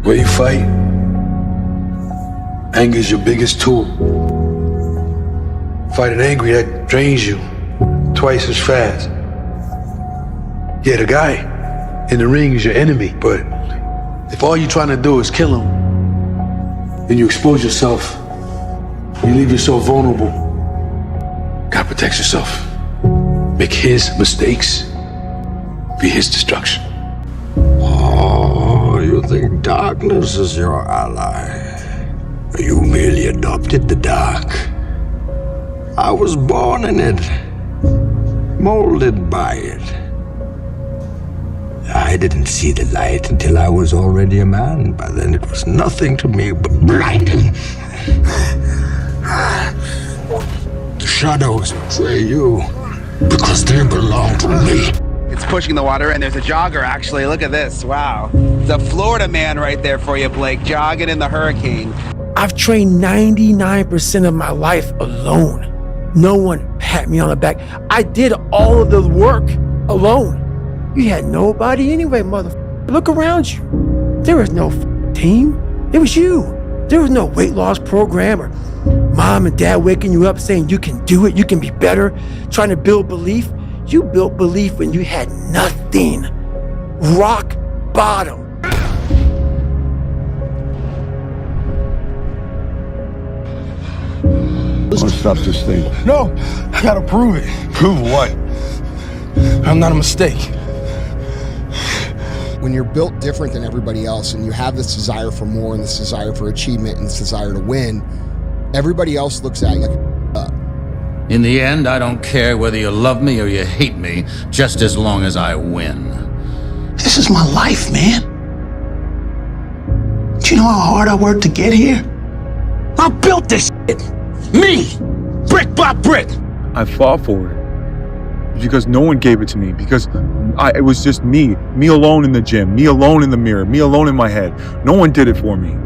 Where you fight, anger is your biggest tool. Fighting angry, that drains you twice as fast. Yeah, the guy in the ring is your enemy, but if all you're trying to do is kill him, then you expose yourself. You leave yourself vulnerable. God protects yourself. Make his mistakes be his destruction. Oh, you think darkness is your ally? You merely adopted the dark. I was born in it, molded by it. I didn't see the light until I was already a man. By then it was nothing to me but blinding. The shadows betray you because they belong to me. It's pushing the water, and there's a jogger, actually. Look at this. Wow. The Florida man right there for you, Blake, jogging in the hurricane. I've trained 99% of my life alone. No one pat me on the back. I did all of the work alone. You had nobody anyway, motherfucker. Look around you. There was no team. It was you. There was no weight loss program or mom and dad waking you up saying you can do it, you can be better, trying to build belief. You built belief when you had nothing. Rock bottom. Let's stop this thing. No, I gotta prove it. Prove what? I'm not a mistake. When you're built different than everybody else and you have this desire for more and this desire for achievement and this desire to win, everybody else looks at you like up. In the end, I don't care whether you love me or you hate me, just as long as I win. This is my life, man. Do you know how hard I worked to get here? I built this shit. Me! Brick by brick! I fought for it because no one gave it to me, because it was just me alone in the gym, me alone in the mirror, me alone in my head. No one did it for me.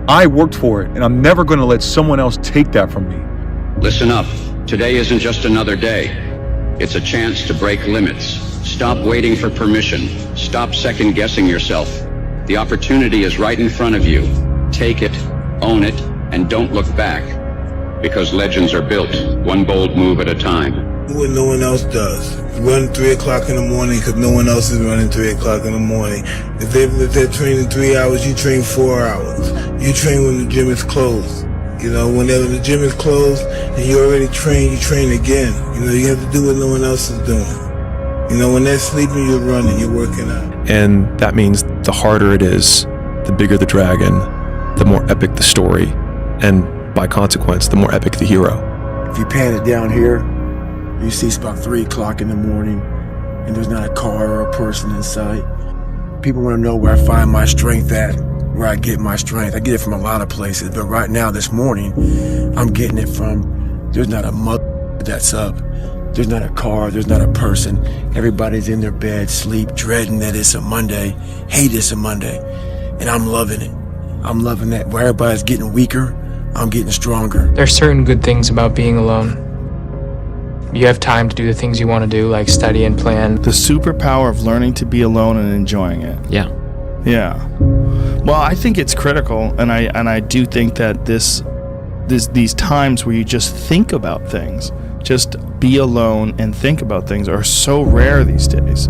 I worked for it, and I'm never going to let someone else take that from me. Listen up. Today isn't just another day. It's a chance to break limits. Stop waiting for permission. Stop second-guessing yourself. The opportunity is right in front of you. Take it, own it, and don't look back. Because legends are built, one bold move at a time. Do what no one else does. Run 3 o'clock in the morning because no one else is running 3 o'clock in the morning. If they're training 3 hours, you train 4 hours. You train when the gym is closed. You know, whenever the gym is closed and you already trained, you train again. You know, you have to do what no one else is doing. You know, when they're sleeping, you're running, you're working out. And that means the harder it is, the bigger the dragon, the more epic the story, and by consequence, the more epic the hero. If you pan it down here, you see it's about 3 o'clock in the morning and there's not a car or a person in sight. People want to know where I find my strength at, where I get my strength. I get it from a lot of places, but right now, this morning, I'm getting it from, there's not a mother that's up. There's not a car, there's not a person. Everybody's in their bed, sleep, dreading that it's a Monday, hate it's a Monday. And I'm loving it. I'm loving that. Where everybody's getting weaker, I'm getting stronger. There's certain good things about being alone. You have time to do the things you want to do, like study and plan. The superpower of learning to be alone and enjoying it. Yeah. Yeah. Well, I think it's critical, and I do think that these times where you just think about things, just be alone and think about things, are so rare these days.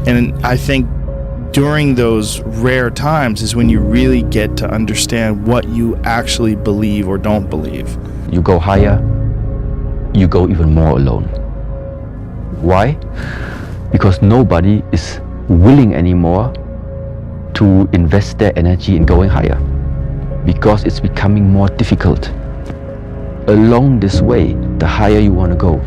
And I think during those rare times is when you really get to understand what you actually believe or don't believe. You go higher, you go even more alone. Why? Because nobody is willing anymore to invest their energy in going higher, because it's becoming more difficult. Along this way, the higher you want to go,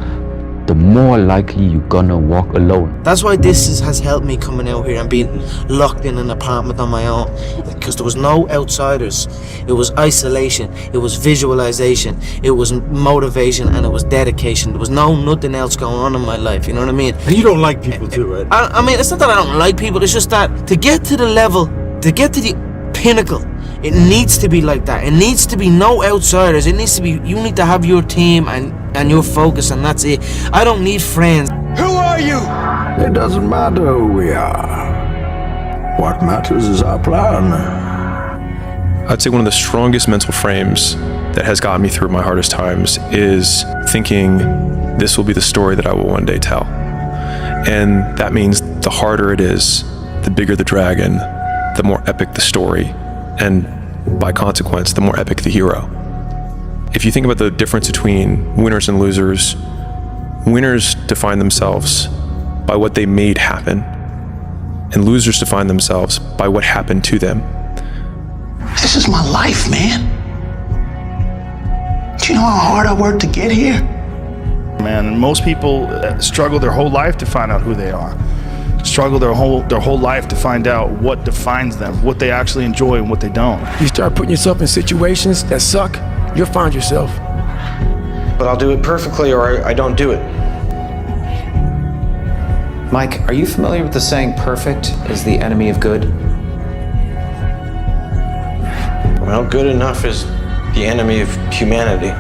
the more likely you're gonna walk alone. That's why this has helped me coming out here and being locked in an apartment on my own, because there was no outsiders. It was isolation, it was visualization, it was motivation, and it was dedication. There was nothing else going on in my life, you know what I mean? And you don't like people too, right? I mean, it's not that I don't like people, it's just that to get to the level, to get to the pinnacle, it needs to be like that. It needs to be no outsiders. It needs to be, you need to have your team and your focus, and that's it. I don't need friends. Who are you? It doesn't matter who we are. What matters is our plan. I'd say one of the strongest mental frames that has gotten me through my hardest times is thinking this will be the story that I will one day tell. And that means the harder it is, the bigger the dragon, the more epic the story, and by consequence, the more epic the hero. If you think about the difference between winners and losers, winners define themselves by what they made happen, and losers define themselves by what happened to them. This is my life, man. Do you know how hard I worked to get here? Man, and most people struggle their whole life to find out who they are. Struggle their whole life to find out what defines them, what they actually enjoy and what they don't. You start putting yourself in situations that suck, you'll find yourself. But I'll do it perfectly or I don't do it. Mike, are you familiar with the saying, perfect is the enemy of good? Well, good enough is the enemy of humanity.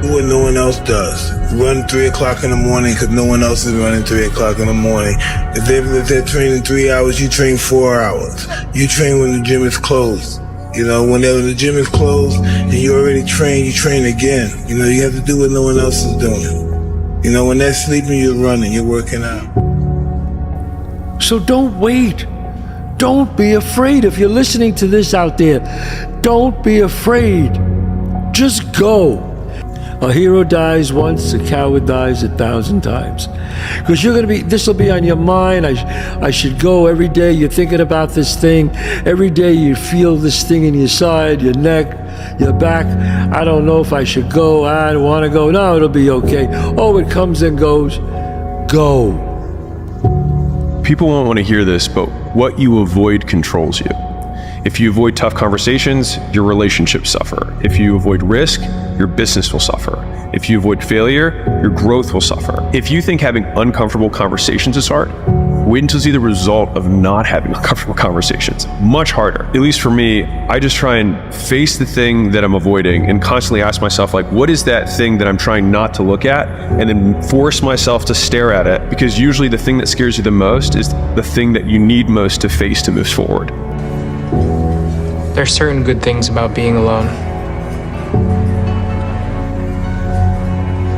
Do what no one else does. Run 3 o'clock in the morning because no one else is running 3 o'clock in the morning. If they're training 3 hours, you train 4 hours. You train when the gym is closed. You know, whenever the gym is closed and you already trained, you train again. You know, you have to do what no one else is doing. You know, when they're sleeping, you're running, you're working out. So don't wait. Don't be afraid. If you're listening to this out there, don't be afraid. Just go. A hero dies once, a coward dies 1,000 times. Because this will be on your mind. I should go every day. You're thinking about this thing. Every day you feel this thing in your side, your neck, your back. I don't know if I should go. I don't want to go. No, it'll be okay. Oh, it comes and goes. Go. People won't want to hear this, but what you avoid controls you. If you avoid tough conversations, your relationships suffer. If you avoid risk, your business will suffer. If you avoid failure, your growth will suffer. If you think having uncomfortable conversations is hard, wait until you see the result of not having uncomfortable conversations. Much harder. At least for me, I just try and face the thing that I'm avoiding and constantly ask myself, like, what is that thing that I'm trying not to look at? And then force myself to stare at it, because usually the thing that scares you the most is the thing that you need most to face to move forward. There are certain good things about being alone.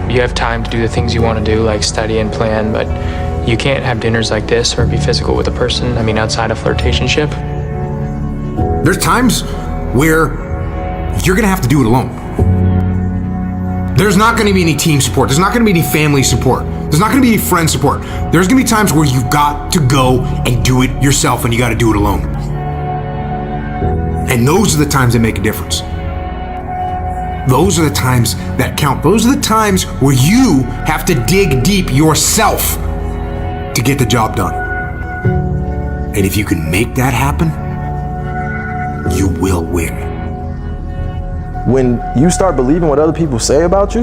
You have time to do the things you want to do, like study and plan, but you can't have dinners like this or be physical with a person, outside of flirtationship. There's times where you're gonna have to do it alone. There's not gonna be any team support. There's not gonna be any family support. There's not gonna be any friend support. There's gonna be times where you've got to go and do it yourself, and you gotta do it alone. And those are the times that make a difference. Those are the times that count. Those are the times where you have to dig deep yourself to get the job done. And if you can make that happen, you will win. When you start believing what other people say about you,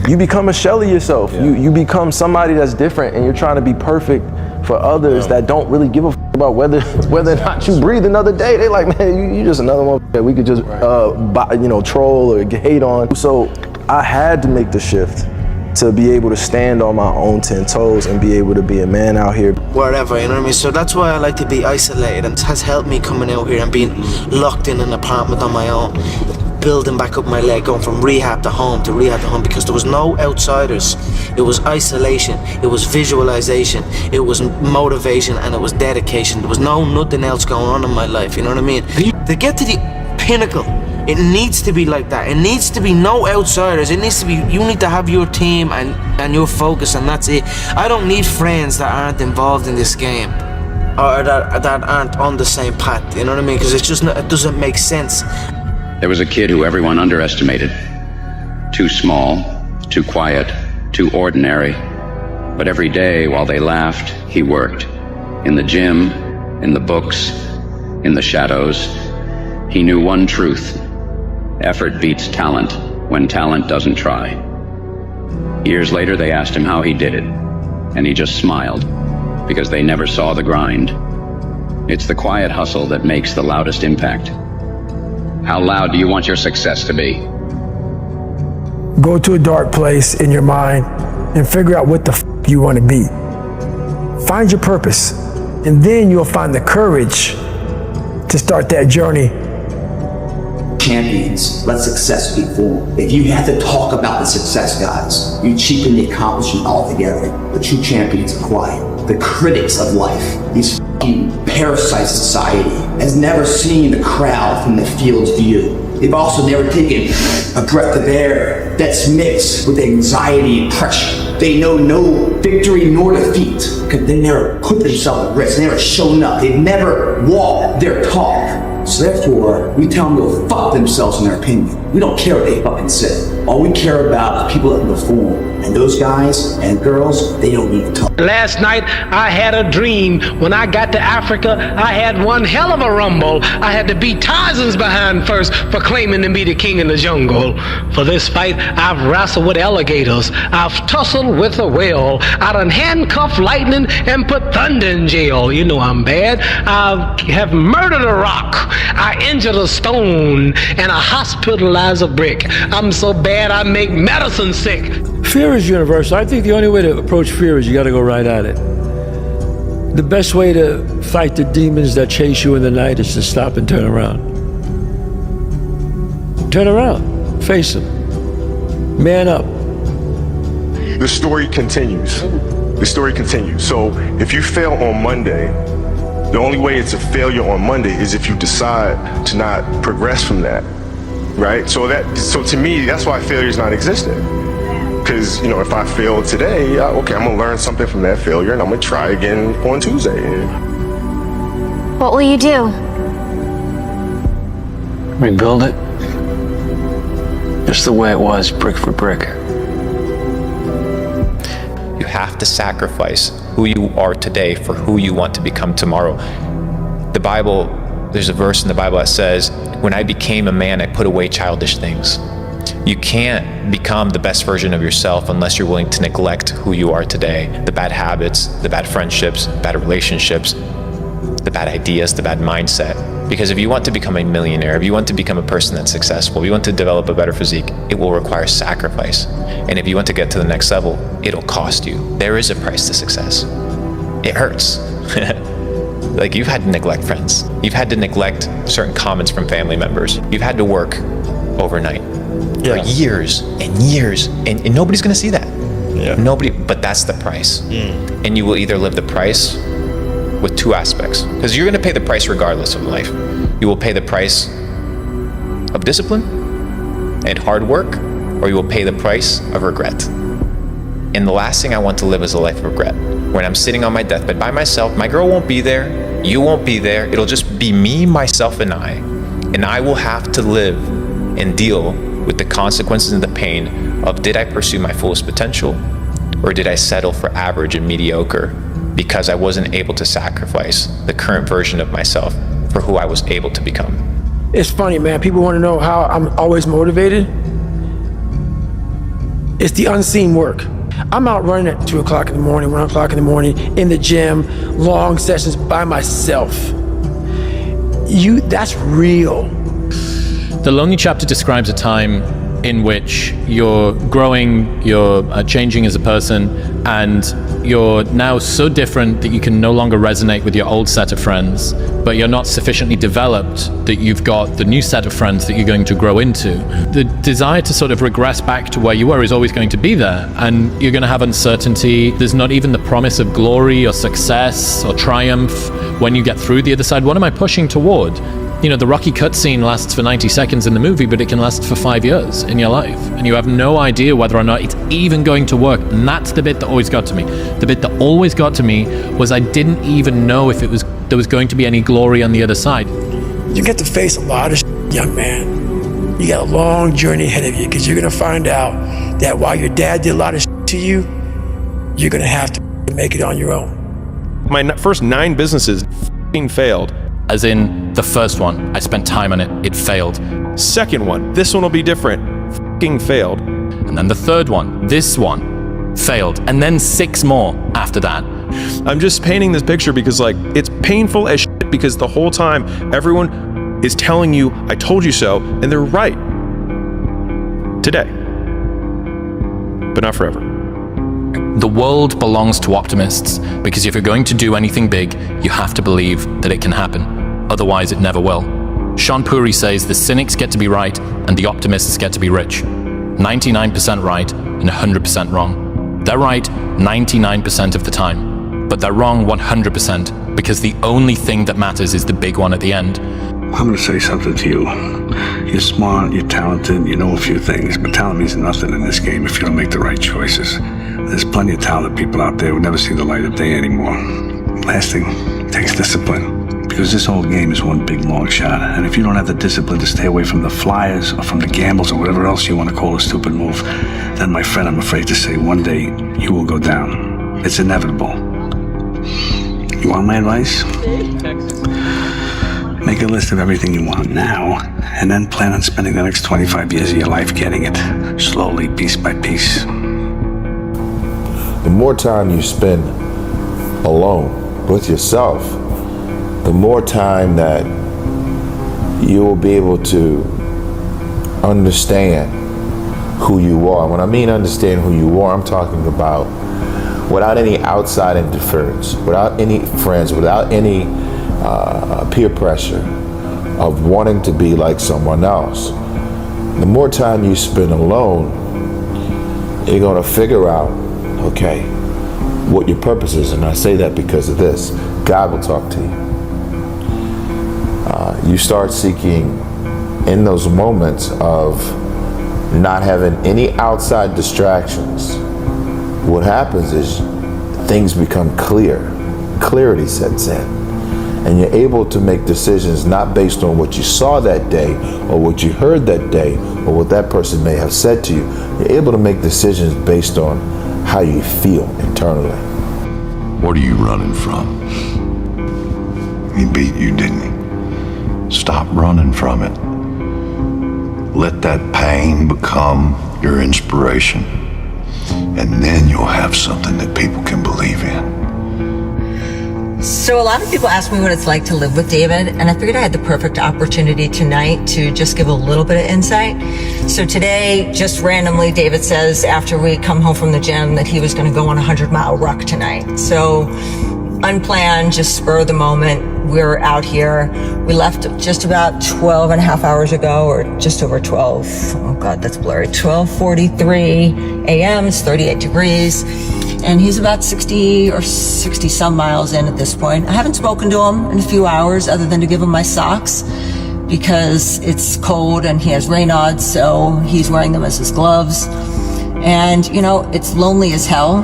you become a shell of yourself. Yeah. You become somebody that's different, and you're trying to be perfect for others that don't really give a about whether or not you breathe another day. They like, man, you just another one that we could just troll or hate on. So I had to make the shift to be able to stand on my own 10 toes and be able to be a man out here. Wherever, you know what I mean? So that's why I like to be isolated, and it has helped me coming out here and being locked in an apartment on my own, building back up my leg, going from rehab to home, because there was no outsiders. It was isolation, it was visualization, it was motivation, and it was dedication. There was nothing else going on in my life, you know what I mean? To get to the pinnacle, it needs to be like that. It needs to be no outsiders. It needs to be, you need to have your team and your focus, and that's it. I don't need friends that aren't involved in this game, or that aren't on the same path, you know what I mean? Because it doesn't make sense. There was a kid who everyone underestimated. Too small, too quiet, too ordinary. But every day while they laughed, he worked. In the gym, in the books, in the shadows. He knew one truth. Effort beats talent when talent doesn't try. Years later, they asked him how he did it, and he just smiled, because they never saw the grind. It's the quiet hustle that makes the loudest impact. How loud do you want your success to be? Go to a dark place in your mind and figure out what the you want to be. Find your purpose, and then you'll find the courage to to start that journey. Champions, let success be formed. If you have to talk about the success, guys, you cheapen the accomplishment altogether. The true champions are quiet. The critics of life, these parasite society, has never seen the crowd from the field's view. They've also never taken a breath of air that's mixed with anxiety and pressure. They know no victory nor defeat because they never put themselves at risk. They never shown up. They've never walked their talk. So therefore, we tell them to go fuck themselves in their opinion. We don't care what they fucking say. All we care about is people that can perform. And those guys and girls, they don't need to talk. Last night, I had a dream. When I got to Africa, I had one hell of a rumble. I had to beat Tarzan's behind first for claiming to be the king in the jungle. For this fight, I've wrestled with alligators. I've tussled with a whale. I done handcuffed lightning and put thunder in jail. You know I'm bad. I have murdered a rock. I injured a stone. And I hospitalized a brick. I'm so bad I make medicine sick. Fear is universal. I think the only way to approach fear is you got to go right at it. The best way to fight the demons that chase you in the night is to stop and turn around. Turn around. Face them. Man up. The story continues. The story continues. So if you fail on Monday, the only way it's a failure on Monday is if you decide to not progress from that, right? So to me, that's why failure is not existent. Because, you know, if I fail today, okay, I'm going to learn something from that failure and I'm going to try again on Tuesday. What will you do? Rebuild it. Just the way it was, brick for brick. You have to sacrifice who you are today for who you want to become tomorrow. The Bible, there's a verse in the Bible that says, when I became a man, I put away childish things. You can't become the best version of yourself unless you're willing to neglect who you are today. The bad habits, the bad friendships, bad relationships, the bad ideas, the bad mindset. Because if you want to become a millionaire, if you want to become a person that's successful, if you want to develop a better physique, it will require sacrifice. And if you want to get to the next level, it'll cost you. There is a price to success. It hurts. Like, you've had to neglect friends. You've had to neglect certain comments from family members. You've had to work overnight for years and years, and nobody's gonna see that. Nobody, but that's the price. And you will either live the price with two aspects, because you're gonna pay the price regardless of life. You will pay the price of discipline and hard work, or you will pay the price of regret. And the last thing I want to live is a life of regret. When I'm sitting on my deathbed by myself, my girl won't be there, you won't be there, it'll just be me, myself, and I will have to live and deal with the consequences and the pain of, did I pursue my fullest potential, or did I settle for average and mediocre because I wasn't able to sacrifice the current version of myself for who I was able to become? It's funny, man. People want to know how I'm always motivated. It's the unseen work. I'm out running at 2 o'clock in the morning, 1 o'clock in the morning, in the gym, long sessions by myself. That's real. The Lonely Chapter describes a time in which you're growing, you're changing as a person, and you're now so different that you can no longer resonate with your old set of friends, but you're not sufficiently developed that you've got the new set of friends that you're going to grow into. The desire to sort of regress back to where you were is always going to be there, and you're going to have uncertainty. There's not even the promise of glory or success or triumph when you get through the other side. What am I pushing toward? You know, the Rocky cutscene lasts for 90 seconds in the movie, but it can last for 5 years in your life. And you have no idea whether or not it's even going to work. And that's the bit that always got to me. The bit that always got to me was I didn't even know if there was going to be any glory on the other side. You get to face a lot of shit, young man. You got a long journey ahead of you, because you're going to find out that while your dad did a lot of shit to you, you're going to have to make it on your own. My first 9 businesses failed. As in, the first one, I spent time on it, it failed. Second one, this one will be different, failed. And then the third one, this one, failed. And then 6 more after that. I'm just painting this picture because, like, it's painful as shit, because the whole time everyone is telling you, I told you so, and they're right. Today. But not forever. The world belongs to optimists, because if you're going to do anything big, you have to believe that it can happen. otherwise it never will. Sean Puri says the cynics get to be right and the optimists get to be rich. 99% right and 100% wrong. They're right 99% of the time, but they're wrong 100% because the only thing that matters is the big one at the end. I'm going to say something to you. You're smart, you're talented, you know a few things, but talent means nothing in this game if you don't make the right choices. There's plenty of talented people out there who never see the light of day anymore. Last thing, it takes discipline, because this whole game is one big long shot, and if you don't have the discipline to stay away from the flyers or from the gambles or whatever else you want to call a stupid move, then my friend, I'm afraid to say one day you will go down. It's inevitable. You want my advice? Make a list of everything you want now, and then plan on spending the next 25 years of your life getting it, slowly, piece by piece. The more time you spend alone with yourself, the more time that you will be able to understand who you are. When I mean understand who you are, I'm talking about without any outside interference, without any friends, without any peer pressure of wanting to be like someone else. The more time you spend alone, you're going to figure out, okay, what your purpose is. And I say that because of this. God will talk to you. You start seeking in those moments of not having any outside distractions. What happens is things become clear. Clarity sets in. And you're able to make decisions not based on what you saw that day or what you heard that day or what that person may have said to you. You're able to make decisions based on how you feel internally. What are you running from? He beat you, didn't he? Stop running from it. Let that pain become your inspiration, and then you'll have something that people can believe in. So a lot of people ask me what it's like to live with David, and I figured I had the perfect opportunity tonight to just give a little bit of insight. So today, just randomly, David says after we come home from the gym that he was going to go on a 100-mile ruck tonight. So unplanned, just spur of the moment, we're out here. We left just about 12 and a half hours ago, or just over 12. Oh God, that's blurry. 12:43 a.m. It's 38 degrees. And he's about 60 or 60 some miles in at this point. I haven't spoken to him in a few hours other than to give him my socks because it's cold and he has Raynaud's, so he's wearing them as his gloves. And, you know, it's lonely as hell.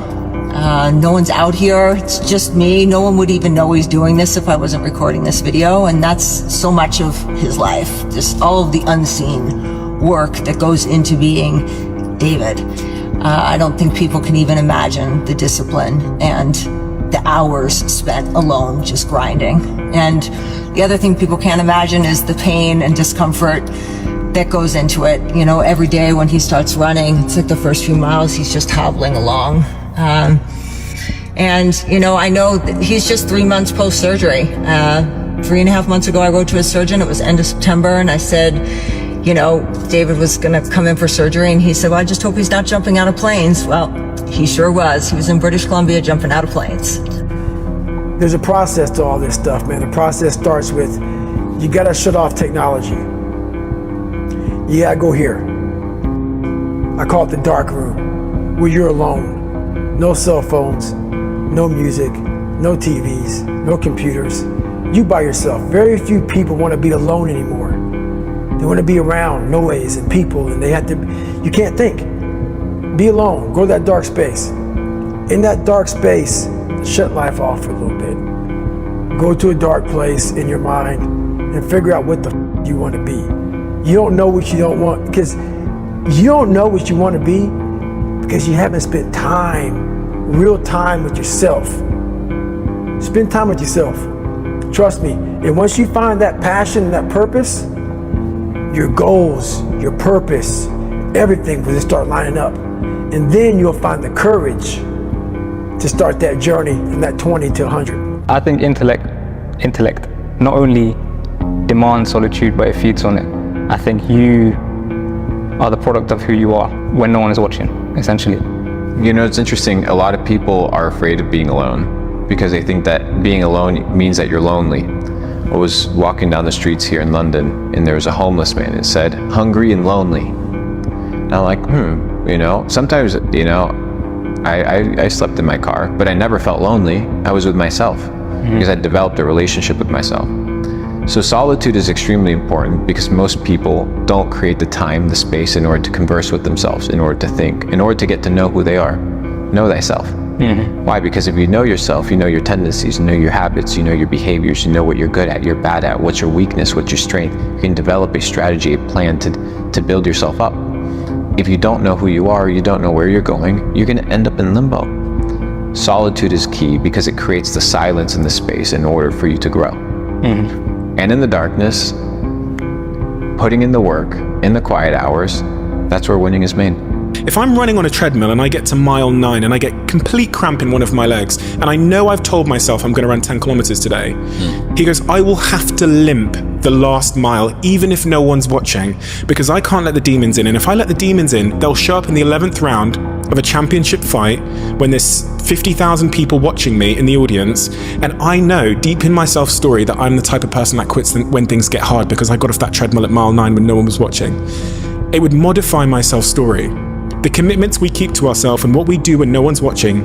No one's out here. It's just me. No one would even know he's doing this if I wasn't recording this video. And that's so much of his life, just all of the unseen work that goes into being David. I don't think people can even imagine the discipline and the hours spent alone just grinding. And the other thing people can't imagine is the pain and discomfort that goes into it. You know, every day when he starts running, it's like the first few miles, he's just hobbling along. And, you know, I know that he's just 3 months post-surgery. 3.5 months ago, I wrote to his surgeon. It was end of September, and I said, you know, David was going to come in for surgery, and he said, well, I just hope he's not jumping out of planes. Well, he sure was. He was in British Columbia jumping out of planes. There's a process to all this stuff, man. The process starts with, you got to shut off technology. You got to go here. I call it the dark room, where you're alone. No cell phones, no music, no TVs, no computers. You by yourself. Very few people want to be alone anymore. They want to be around noise and people, and they have to, you can't think. Be alone, go to that dark space. In that dark space, shut life off for a little bit. Go to a dark place in your mind and figure out what the you want to be. You don't know what you don't want, because you don't know what you want to be because you haven't spent time, real time with yourself. Spend time with yourself. Trust me. And once you find that passion and that purpose, your goals, your purpose, everything will just start lining up. And then you'll find the courage to start that journey from that 20 to 100. I think intellect not only demands solitude, but it feeds on it. I think you are the product of who you are when no one is watching, essentially. You know, it's interesting. A lot of people are afraid of being alone because they think that being alone means that you're lonely. I was walking down the streets here in London, and there was a homeless man. It said, "Hungry and lonely." And I'm like, you know, sometimes, you know, I slept in my car, but I never felt lonely. I was with myself because I developed a relationship with myself. So solitude is extremely important because most people don't create the time, the space in order to converse with themselves, in order to think, in order to get to know who they are. Know thyself. Why? Because if you know yourself, you know your tendencies, you know your habits, you know your behaviors, you know what you're good at, you're bad at, what's your weakness, what's your strength. You can develop a strategy, a plan to build yourself up. If you don't know who you are, you don't know where you're going, you're gonna end up in limbo. Solitude is key because it creates the silence and the space in order for you to grow. And in the darkness, putting in the work, in the quiet hours, that's where winning is made. If I'm running on a treadmill and I get to mile 9 and I get complete cramp in one of my legs, and I know I've told myself I'm going to run 10 kilometers today, he goes, I will have to limp the last mile even if no one's watching, because I can't let the demons in. And if I let the demons in, they'll show up in the 11th round of a championship fight when there's 50,000 people watching me in the audience, and I know deep in my self-story that I'm the type of person that quits when things get hard because I got off that treadmill at mile 9 when no one was watching. It would modify my self-story. The commitments we keep to ourselves and what we do when no one's watching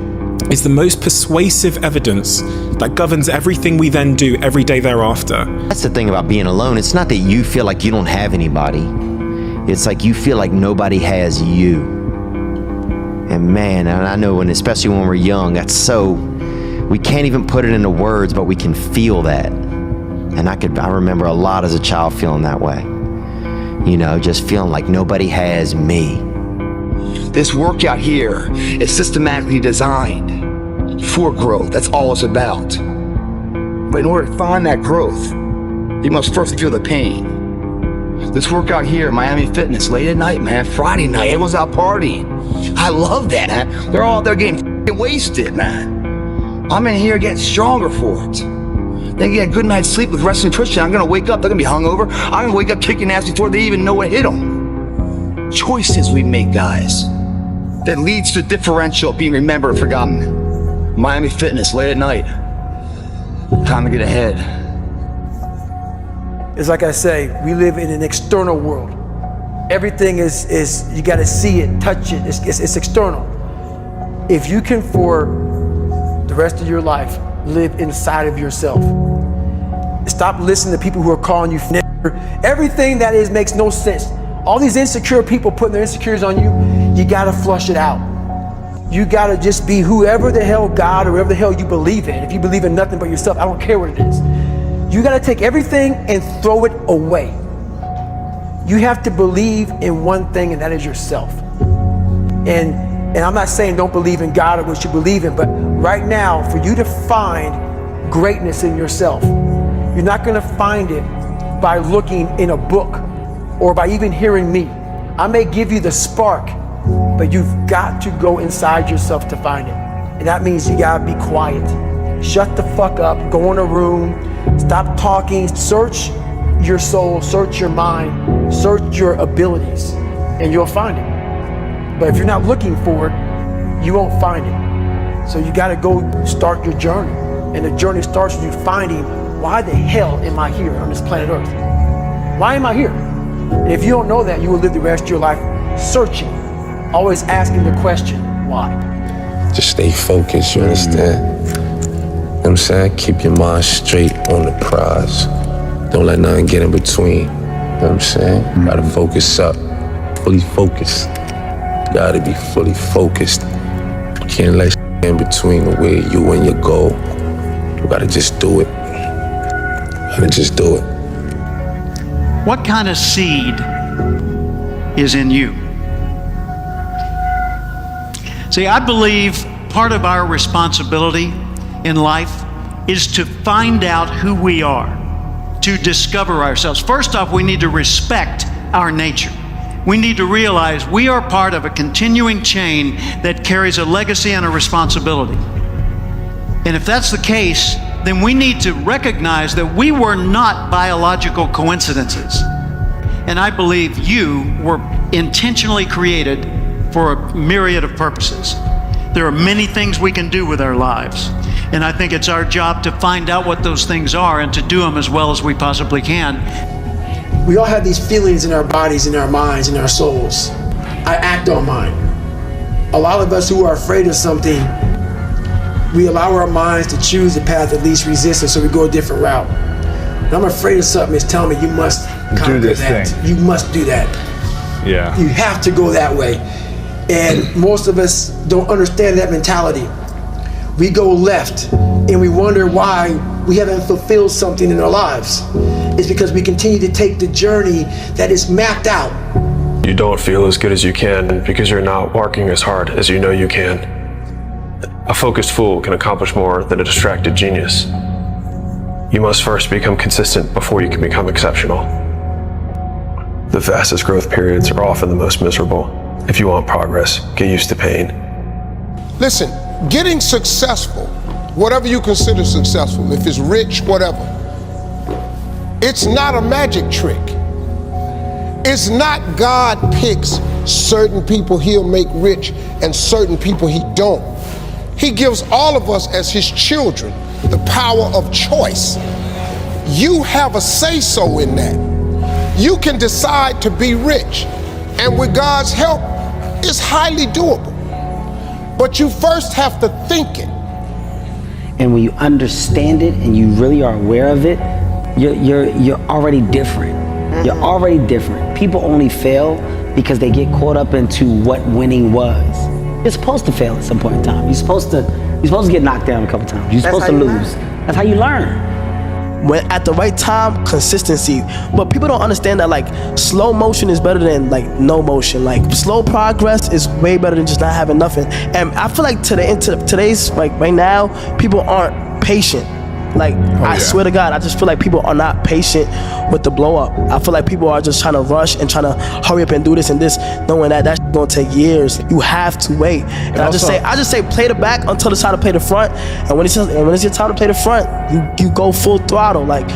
is the most persuasive evidence that governs everything we then do every day thereafter. That's the thing about being alone. It's not that you feel like you don't have anybody. It's like you feel like nobody has you. And man, and I know especially when we're young, that's so, we can't even put it into words, but we can feel that. And I remember a lot as a child feeling that way. You know, just feeling like nobody has me. This workout here is systematically designed for growth. That's all it's about. But in order to find that growth, you must first feel the pain. This workout here, Miami Fitness, late at night, man, Friday night, everyone's out partying. I love that, man. They're all out there getting wasted, man. I'm in here getting stronger for it. They get a good night's sleep with rest and nutrition. I'm gonna wake up, they're gonna be hungover. I'm gonna wake up kicking ass before they even know what hit them. Choices we make, guys, that leads to differential being remembered and forgotten. Miami Fitness, late at night. Time to get ahead. It's like I say, we live in an external world. Everything is you gotta see it, touch it, it's external. If you can for the rest of your life live inside of yourself, stop listening to people who are calling you nigger. Everything that is makes no sense. All these insecure people putting their insecurities on you, you gotta flush it out. You gotta just be whoever the hell God or whoever the hell you believe in. If you believe in nothing but yourself, I don't care what it is. You gotta take everything and throw it away. You have to believe in one thing, and that is yourself. And I'm not saying don't believe in God or what you believe in, but right now, for you to find greatness in yourself, you're not gonna find it by looking in a book or by even hearing me. I may give you the spark, but you've got to go inside yourself to find it. And that means you gotta be quiet. Shut the fuck up, go in a room, stop talking, search your soul, search your mind, search your abilities, and you'll find it. But if you're not looking for it, you won't find it. So you gotta go start your journey. And the journey starts with you finding, why the hell am I here on this planet Earth? Why am I here? And if you don't know that, you will live the rest of your life searching, always asking the question, why? Just stay focused, you understand? You know what I'm saying? Keep your mind straight on the prize. Don't let nothing get in between. You know what I'm saying? Gotta focus up, fully focused. Gotta be fully focused. You can't let shit in between where you and your goal. You gotta just do it. You gotta just do it. What kind of seed is in you? See, I believe part of our responsibility in life is to find out who we are, to discover ourselves. First off, we need to respect our nature. We need to realize we are part of a continuing chain that carries a legacy and a responsibility. And if that's the case, then we need to recognize that we were not biological coincidences. And I believe you were intentionally created for a myriad of purposes. There are many things we can do with our lives. And I think it's our job to find out what those things are and to do them as well as we possibly can. We all have these feelings in our bodies, in our minds, in our souls. I act on mine. A lot of us who are afraid of something, we allow our minds to choose the path of least resistance, so we go a different route. When I'm afraid of something, it's telling me you must conquer that. You must do that. Yeah. You have to go that way. And most of us don't understand that mentality. We go left and we wonder why we haven't fulfilled something in our lives. It's because we continue to take the journey that is mapped out. You don't feel as good as you can because you're not working as hard as you know you can. A focused fool can accomplish more than a distracted genius. You must first become consistent before you can become exceptional. The fastest growth periods are often the most miserable. If you want progress, get used to pain. Listen, getting successful, whatever you consider successful, if it's rich, whatever, it's not a magic trick. It's not God picks certain people he'll make rich and certain people he don't. He gives all of us as his children the power of choice. You have a say-so in that. You can decide to be rich, and with God's help, it's highly doable. But you first have to think it. And when you understand it and you really are aware of it, you're already different. You're already different. People only fail because they get caught up into what winning was. You're supposed to fail at some point in time. You're supposed to get knocked down a couple times. You're supposed to lose. That's how you learn. When at the right time, consistency. But people don't understand that like slow motion is better than like no motion. Like slow progress is way better than just not having nothing. And I feel like today's like right now, people aren't patient. Like I swear to God, I just feel like people are not patient with the blow up. I feel like people are just trying to rush and trying to hurry up and do this and this, knowing that that's gonna take years. You have to wait. And I just say play the back until it's time to play the front. And when it's your time to play the front, you go full throttle. Like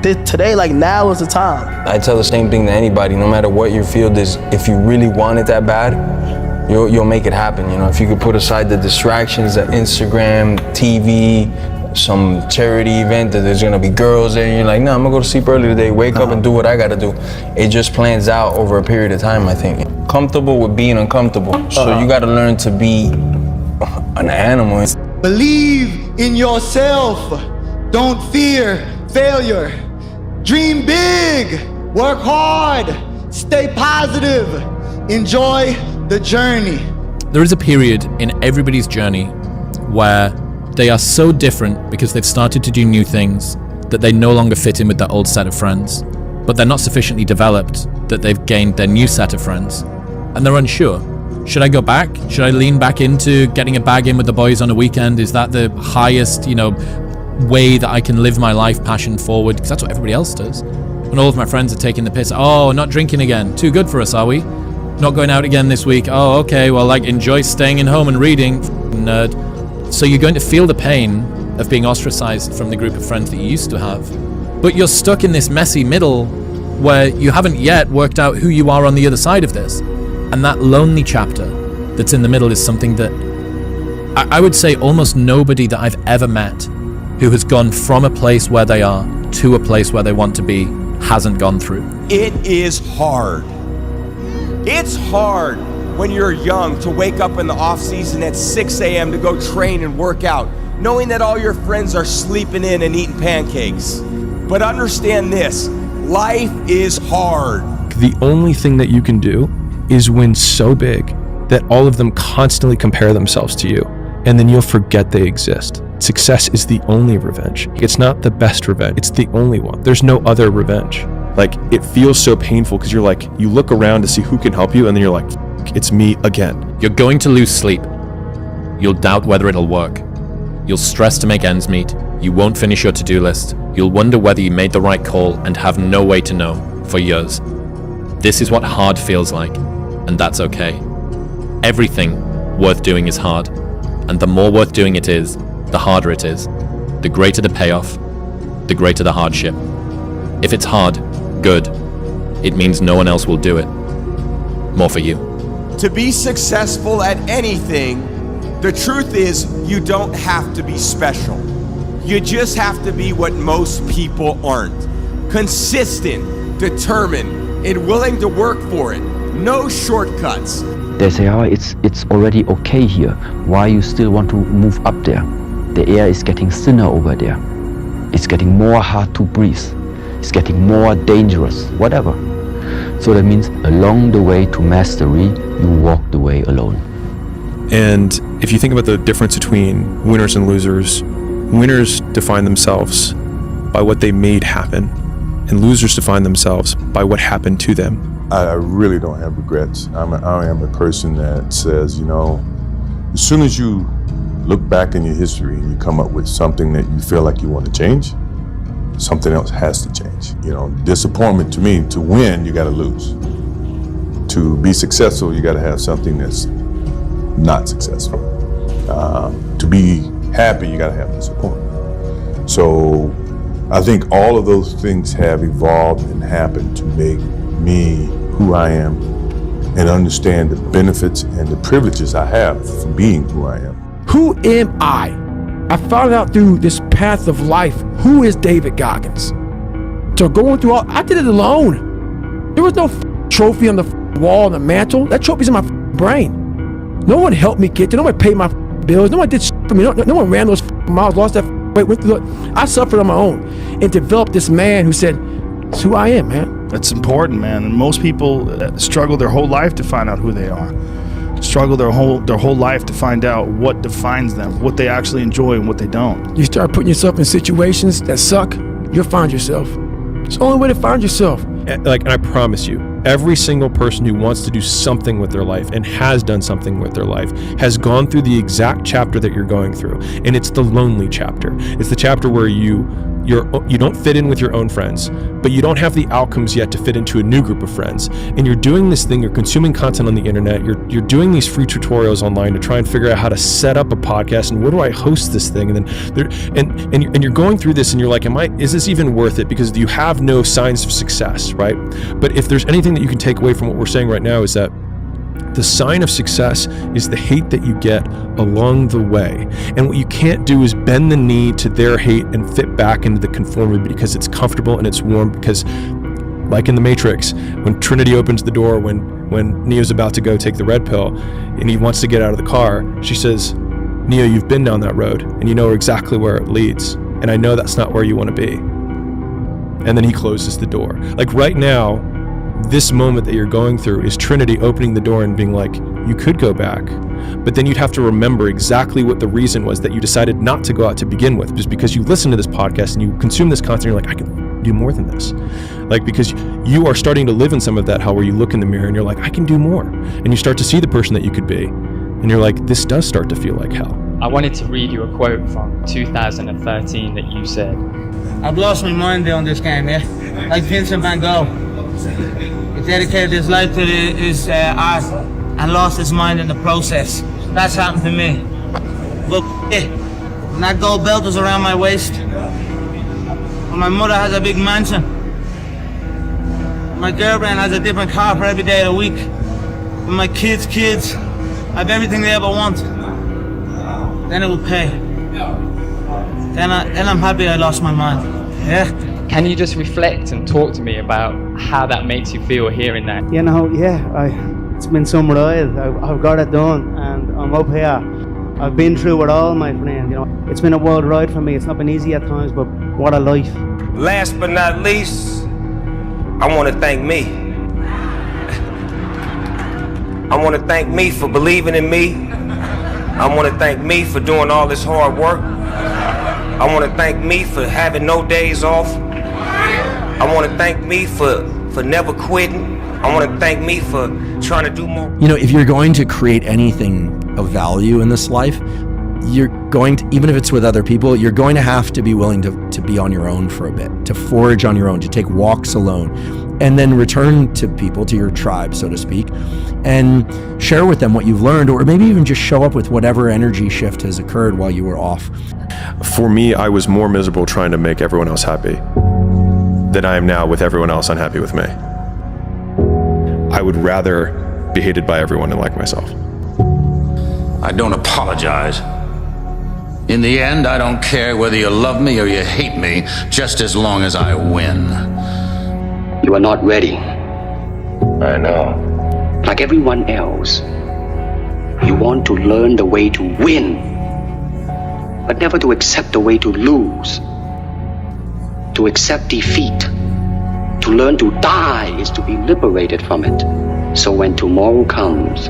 today, like now is the time. I tell the same thing to anybody, no matter what your field is. If you really want it that bad, you'll make it happen. You know, if you could put aside the distractions, the Instagram, TV, some charity event that there's gonna be girls there, and you're like, no, I'm gonna go to sleep early today, wake up and do what I gotta do. It just plans out over a period of time, I think. Comfortable with being uncomfortable. So you gotta learn to be an animal. Believe in yourself. Don't fear failure. Dream big, work hard, stay positive, enjoy the journey. There is a period in everybody's journey where they are so different because they've started to do new things that they no longer fit in with their old set of friends, but they're not sufficiently developed that they've gained their new set of friends, and they're unsure. Should I go back? Should I lean back into getting a bag in with the boys on a weekend? Is that the highest, way that I can live my life passion forward? Because that's what everybody else does. And all of my friends are taking the piss. Oh, not drinking again. Too good for us, are we? Not going out again this week. Oh, okay. Well, enjoy staying in home and reading, nerd. So you're going to feel the pain of being ostracized from the group of friends that you used to have. But you're stuck in this messy middle where you haven't yet worked out who you are on the other side of this. And that lonely chapter that's in the middle is something that I would say almost nobody that I've ever met who has gone from a place where they are to a place where they want to be hasn't gone through. It is hard. It's hard when you're young to wake up in the off season at 6 a.m. to go train and work out, knowing that all your friends are sleeping in and eating pancakes. But understand this, life is hard. The only thing that you can do is win so big that all of them constantly compare themselves to you, and then you'll forget they exist. Success is the only revenge. It's not the best revenge, it's the only one. There's no other revenge. It feels so painful because you look around to see who can help you, and then you're like, it's me again. You're going to lose sleep. You'll doubt whether it'll work. You'll stress to make ends meet. You won't finish your to-do list. You'll wonder whether you made the right call and have no way to know for years. This is what hard feels like, and that's okay. Everything worth doing is hard, and the more worth doing it is, the harder it is. The greater the payoff, the greater the hardship. If it's hard, good. It means no one else will do it. More for you. To be successful at anything, The truth is, you don't have to be special. You just have to be what most people aren't. Consistent, determined, and willing to work for it. No shortcuts. They say, oh, it's already okay here. Why you still want to move up there? The air is getting thinner over there. It's getting more hard to breathe. It's getting more dangerous, whatever. So that means along the way to mastery, you walk the way alone. And if you think about the difference between winners and losers, winners define themselves by what they made happen, and losers define themselves by what happened to them. I really don't have regrets. I am a person that says, you know, as soon as you look back in your history and you come up with something that you feel like you want to change, something else has to change. You know, disappointment to me, to win, you got to lose. To be successful, you got to have something that's not successful. To be happy, you got to have disappointment. So I think all of those things have evolved and happened to make me who I am and understand the benefits and the privileges I have for being who I am. Who am I? I found out through this path of life, who is David Goggins? So going through all, I did it alone. There was no trophy on the wall, on the mantle. That trophy's in my brain. No one helped me get there. No one paid my bills. No one did for me. No one ran those miles, lost that weight. Went through I suffered on my own and developed this man who said, it's who I am, man. That's important, man. And most people struggle their whole life to find out who they are. Struggle their whole life to find out what defines them, what they actually enjoy and what they don't. You start putting yourself in situations that suck, you'll find yourself. It's the only way to find yourself. And I promise you, every single person who wants to do something with their life and has done something with their life has gone through the exact chapter that you're going through. And it's the lonely chapter. It's the chapter where you don't fit in with your own friends, but you don't have the outcomes yet to fit into a new group of friends. And you're doing this thing, you're consuming content on the internet, you're doing these free tutorials online to try and figure out how to set up a podcast and where do I host this thing? And then you're going through this and you're like, is this even worth it? Because you have no signs of success, right? But if there's anything that you can take away from what we're saying right now is that the sign of success is the hate that you get along the way. And what you can't do is bend the knee to their hate and fit back into the conformity because it's comfortable and it's warm. Because like in the Matrix, when Trinity opens the door, when Neo's about to go take the red pill and he wants to get out of the car, she says, Neo, you've been down that road and you know exactly where it leads. And I know that's not where you want to be. And then he closes the door. Like right now, this moment that you're going through is Trinity opening the door and being like, you could go back, but then you'd have to remember exactly what the reason was that you decided not to go out to begin with, just because you listen to this podcast and you consume this content, you're like, I can do more than this. Like, because you are starting to live in some of that hell where you look in the mirror and you're like, I can do more. And you start to see the person that you could be. And you're like, this does start to feel like hell. I wanted to read you a quote from 2013 that you said. I've lost my mind on this game, yeah? Like Vincent van Gogh. He dedicated his life to his art and lost his mind in the process. That's happened to me. Look, when that gold belt was around my waist, when my mother has a big mansion, my girlfriend has a different car for every day of the week, when my kids have everything they ever want, then it will pay. Then I'm happy I lost my mind. Yeah. Can you just reflect and talk to me about how that makes you feel hearing that? You know, it's been some ride. I've got it done, and I'm up here. I've been through it all, my friend. You know, it's been a wild ride for me. It's not been easy at times, but what a life. Last but not least, I want to thank me. I want to thank me for believing in me. I want to thank me for doing all this hard work. I want to thank me for having no days off. I want to thank me for never quitting. I want to thank me for trying to do more. You know, if you're going to create anything of value in this life, you're going to, even if it's with other people, you're going to have to be willing to be on your own for a bit, to forage on your own, to take walks alone, and then return to people, to your tribe, so to speak, and share with them what you've learned, or maybe even just show up with whatever energy shift has occurred while you were off. For me, I was more miserable trying to make everyone else happy than I am now with everyone else unhappy with me. I would rather be hated by everyone and like myself. I don't apologize. In the end, I don't care whether you love me or you hate me, just as long as I win. You are not ready. I know. Like everyone else, you want to learn the way to win, but never to accept the way to lose. To accept defeat, to learn to die is to be liberated from it. So when tomorrow comes,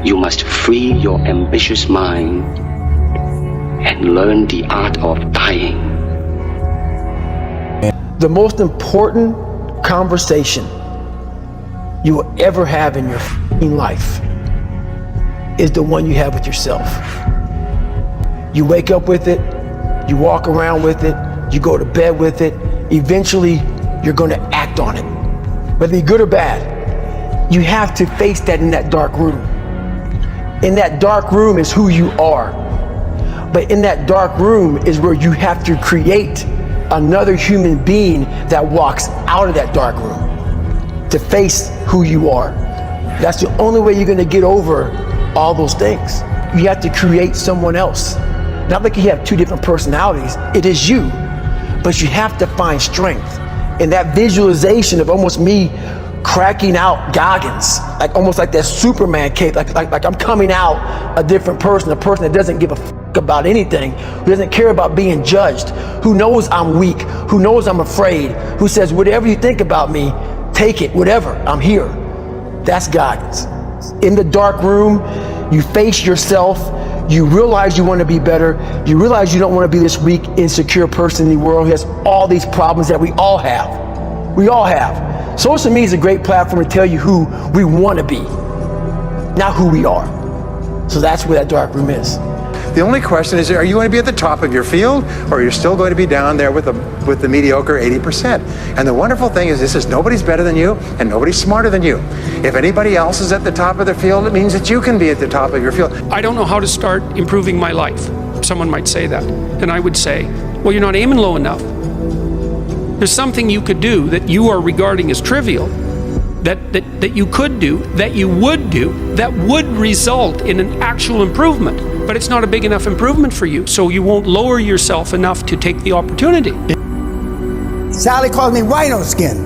you must free your ambitious mind and learn the art of dying. The most important conversation you will ever have in your f***ing life is the one you have with yourself. You wake up with it, you walk around with it, you go to bed with it. Eventually, you're going to act on it. Whether you're good or bad, you have to face that in that dark room. In that dark room is who you are. But in that dark room is where you have to create another human being that walks out of that dark room to face who you are. That's the only way you're going to get over all those things. You have to create someone else. Not like you have two different personalities. It is you. But you have to find strength. And that visualization of almost me cracking out Goggins, like almost like that Superman cape, like I'm coming out a different person, a person that doesn't give a fuck about anything, who doesn't care about being judged, who knows I'm weak, who knows I'm afraid, who says, whatever you think about me, take it, whatever, I'm here. That's Goggins. In the dark room, you face yourself, you realize you want to be better, you realize you don't want to be this weak, insecure person in the world who has all these problems that we all have. We all have. Social media is a great platform to tell you who we want to be, not who we are. So that's where that dark room is. The only question is, are you going to be at the top of your field, or you're still going to be down there with the mediocre 80%? And the wonderful thing is nobody's better than you, and nobody's smarter than you. If anybody else is at the top of their field, it means that you can be at the top of your field. I don't know how to start improving my life. Someone might say that. And I would say, well, you're not aiming low enough. There's something you could do that you are regarding as trivial, that you could do, that you would do, that would result in an actual improvement. But it's not a big enough improvement for you, so you won't lower yourself enough to take the opportunity. Sally calls me rhino skin.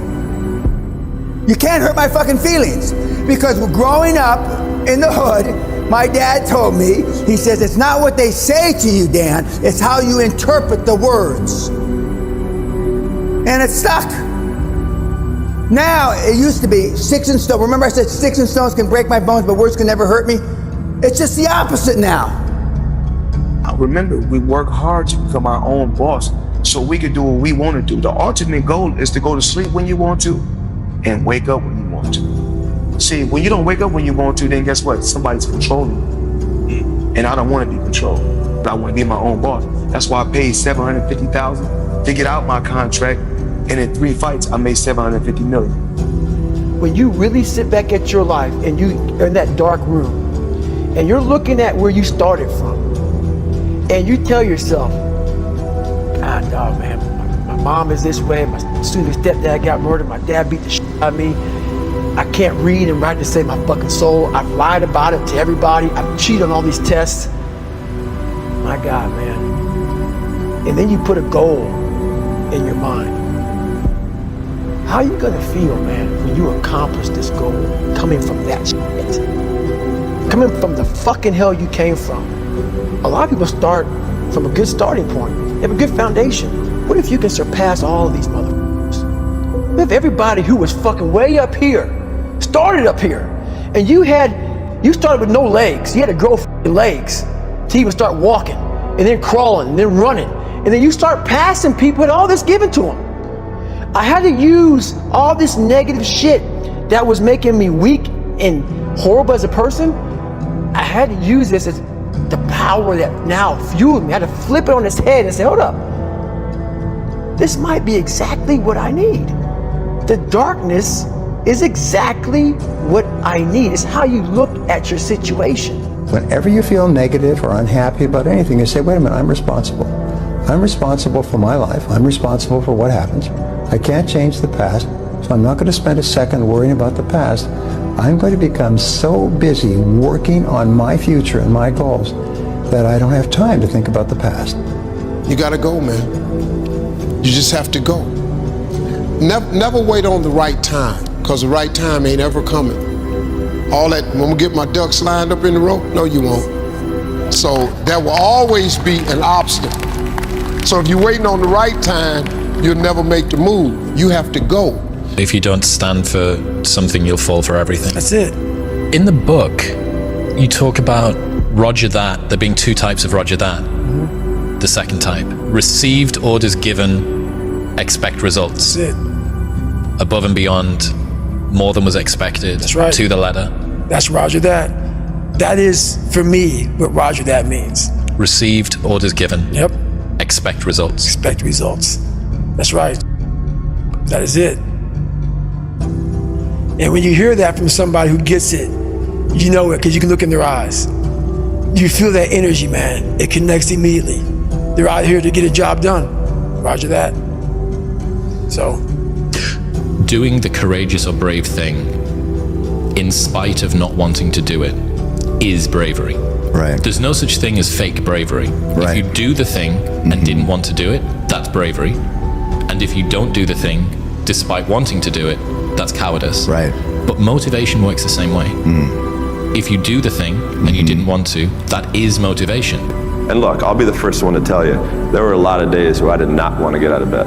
You can't hurt my fucking feelings. Because growing up in the hood, my dad told me, he says, it's not what they say to you, Dan, it's how you interpret the words. And it stuck. Now, it used to be sticks and stones. Remember I said sticks and stones can break my bones, but words can never hurt me? It's just the opposite now. Remember, we work hard to become our own boss so we can do what we want to do. The ultimate goal is to go to sleep when you want to and wake up when you want to. See, when you don't wake up when you want to, then guess what? Somebody's controlling you. And I don't want to be controlled, but I want to be my own boss. That's why I paid $750,000 to get out my contract, and in 3 fights, I made $750 million. When you really sit back at your life and you're in that dark room and you're looking at where you started from, and you tell yourself, God, dog, man, my mom is this way, my stepdad got murdered, my dad beat the shit out of me, I can't read and write to save my fucking soul, I've lied about it to everybody, I've cheated on all these tests. My God, man. And then you put a goal in your mind. How are you gonna feel, man, when you accomplish this goal coming from that shit? Coming from the fucking hell you came from. A lot of people start from a good starting point. They have a good foundation. What if you can surpass all of these motherfuckers? What if everybody who was fucking way up here started up here, and you started with no legs. You had to grow fucking legs to even start walking, and then crawling, and then running, and then you start passing people and all this given to them. I had to use all this negative shit that was making me weak and horrible as a person. I had to use this as the power that now fueled me. I had to flip it on its head and say, hold up, this might be exactly what I need. The darkness is exactly what I need. It's how you look at your situation. Whenever you feel negative or unhappy about anything, you say, wait a minute, I'm responsible. I'm responsible for my life. I'm responsible for what happens. I can't change the past, so I'm not going to spend a second worrying about the past. I'm going to become so busy working on my future and my goals that I don't have time to think about the past. You gotta go, man. You just have to go. Never wait on the right time, because the right time ain't ever coming. All that, when we get my ducks lined up in the row, no you won't. So there will always be an obstacle. So if you're waiting on the right time, you'll never make the move. You have to go. If you don't stand for something, you'll fall for everything. That's it. In the book, you talk about Roger that, there being two types of Roger that. Mm-hmm. The second type, received orders given, expect results. That's it. Above and beyond, more than was expected. That's right. To the letter. That's Roger that. That is, for me, what Roger that means. Received orders given. Yep. Expect results. Expect results. That's right. That is it. And when you hear that from somebody who gets it, you know it because you can look in their eyes. You feel that energy, man. It connects immediately. They're out here to get a job done. Roger that. So. Doing the courageous or brave thing in spite of not wanting to do it is bravery. Right. There's no such thing as fake bravery. Right. If you do the thing and didn't want to do it, that's bravery. And if you don't do the thing despite wanting to do it, that's cowardice. Right. But motivation works the same way. If you do the thing and you didn't want to, that is motivation. And look, I'll be the first one to tell you, there were a lot of days where I did not want to get out of bed.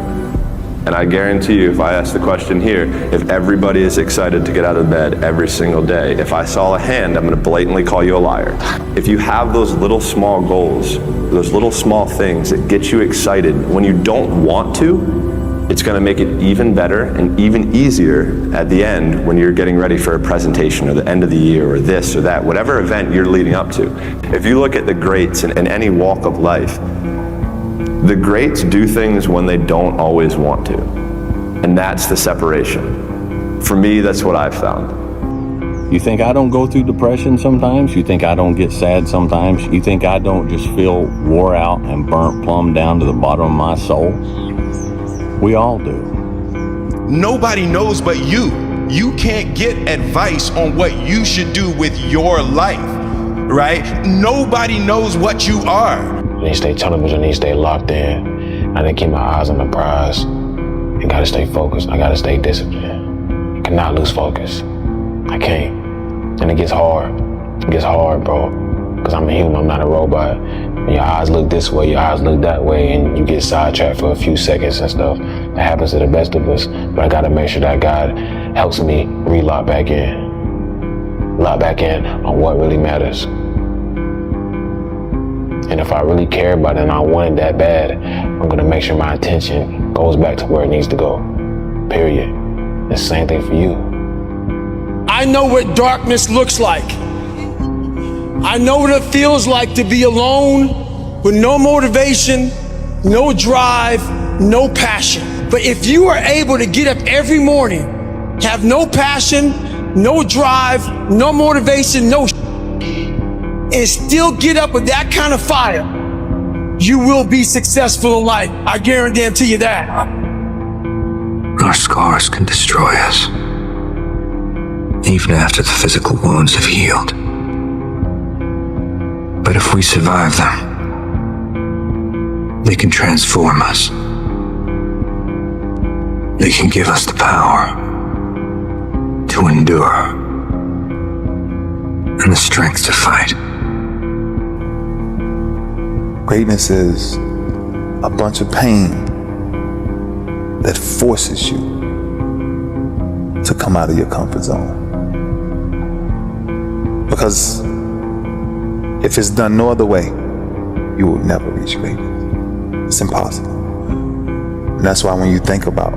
And I guarantee you, if I ask the question here, if everybody is excited to get out of bed every single day, if I saw a hand, I'm going to blatantly call you a liar. If you have those little small goals, those little small things that get you excited when you don't want to, it's going to make it even better and even easier at the end when you're getting ready for a presentation or the end of the year or this or that, whatever event you're leading up to. If you look at the greats in any walk of life, the greats do things when they don't always want to. And that's the separation. For me, that's what I've found. You think I don't go through depression sometimes? You think I don't get sad sometimes? You think I don't just feel wore out and burnt plumb down to the bottom of my soul? We all do. Nobody knows but you. You can't get advice on what you should do with your life, right? Nobody knows what you are. I need to stay television, I need to stay locked in. I need to keep my eyes on the prize. I gotta stay focused, I gotta stay disciplined. I cannot lose focus. I can't. And it gets hard. It gets hard, bro. Because I'm a human, I'm not a robot. When your eyes look this way, your eyes look that way, and you get sidetracked for a few seconds and stuff. That happens to the best of us. But I gotta make sure that God helps me re-lock back in. Lock back in on what really matters. And if I really care about it and I want it that bad, I'm gonna make sure my attention goes back to where it needs to go. Period. It's the same thing for you. I know what darkness looks like. I know what it feels like to be alone with no motivation, no drive, no passion. But if you are able to get up every morning, have no passion, no drive, no motivation, no and still get up with that kind of fire, you will be successful in life. I guarantee you that. Our scars can destroy us, even after the physical wounds have healed. But if we survive them, they can transform us. They can give us the power to endure and the strength to fight. Greatness is a bunch of pain that forces you to come out of your comfort zone. Because if it's done no other way, you will never reach greatness. It's impossible. And that's why when you think about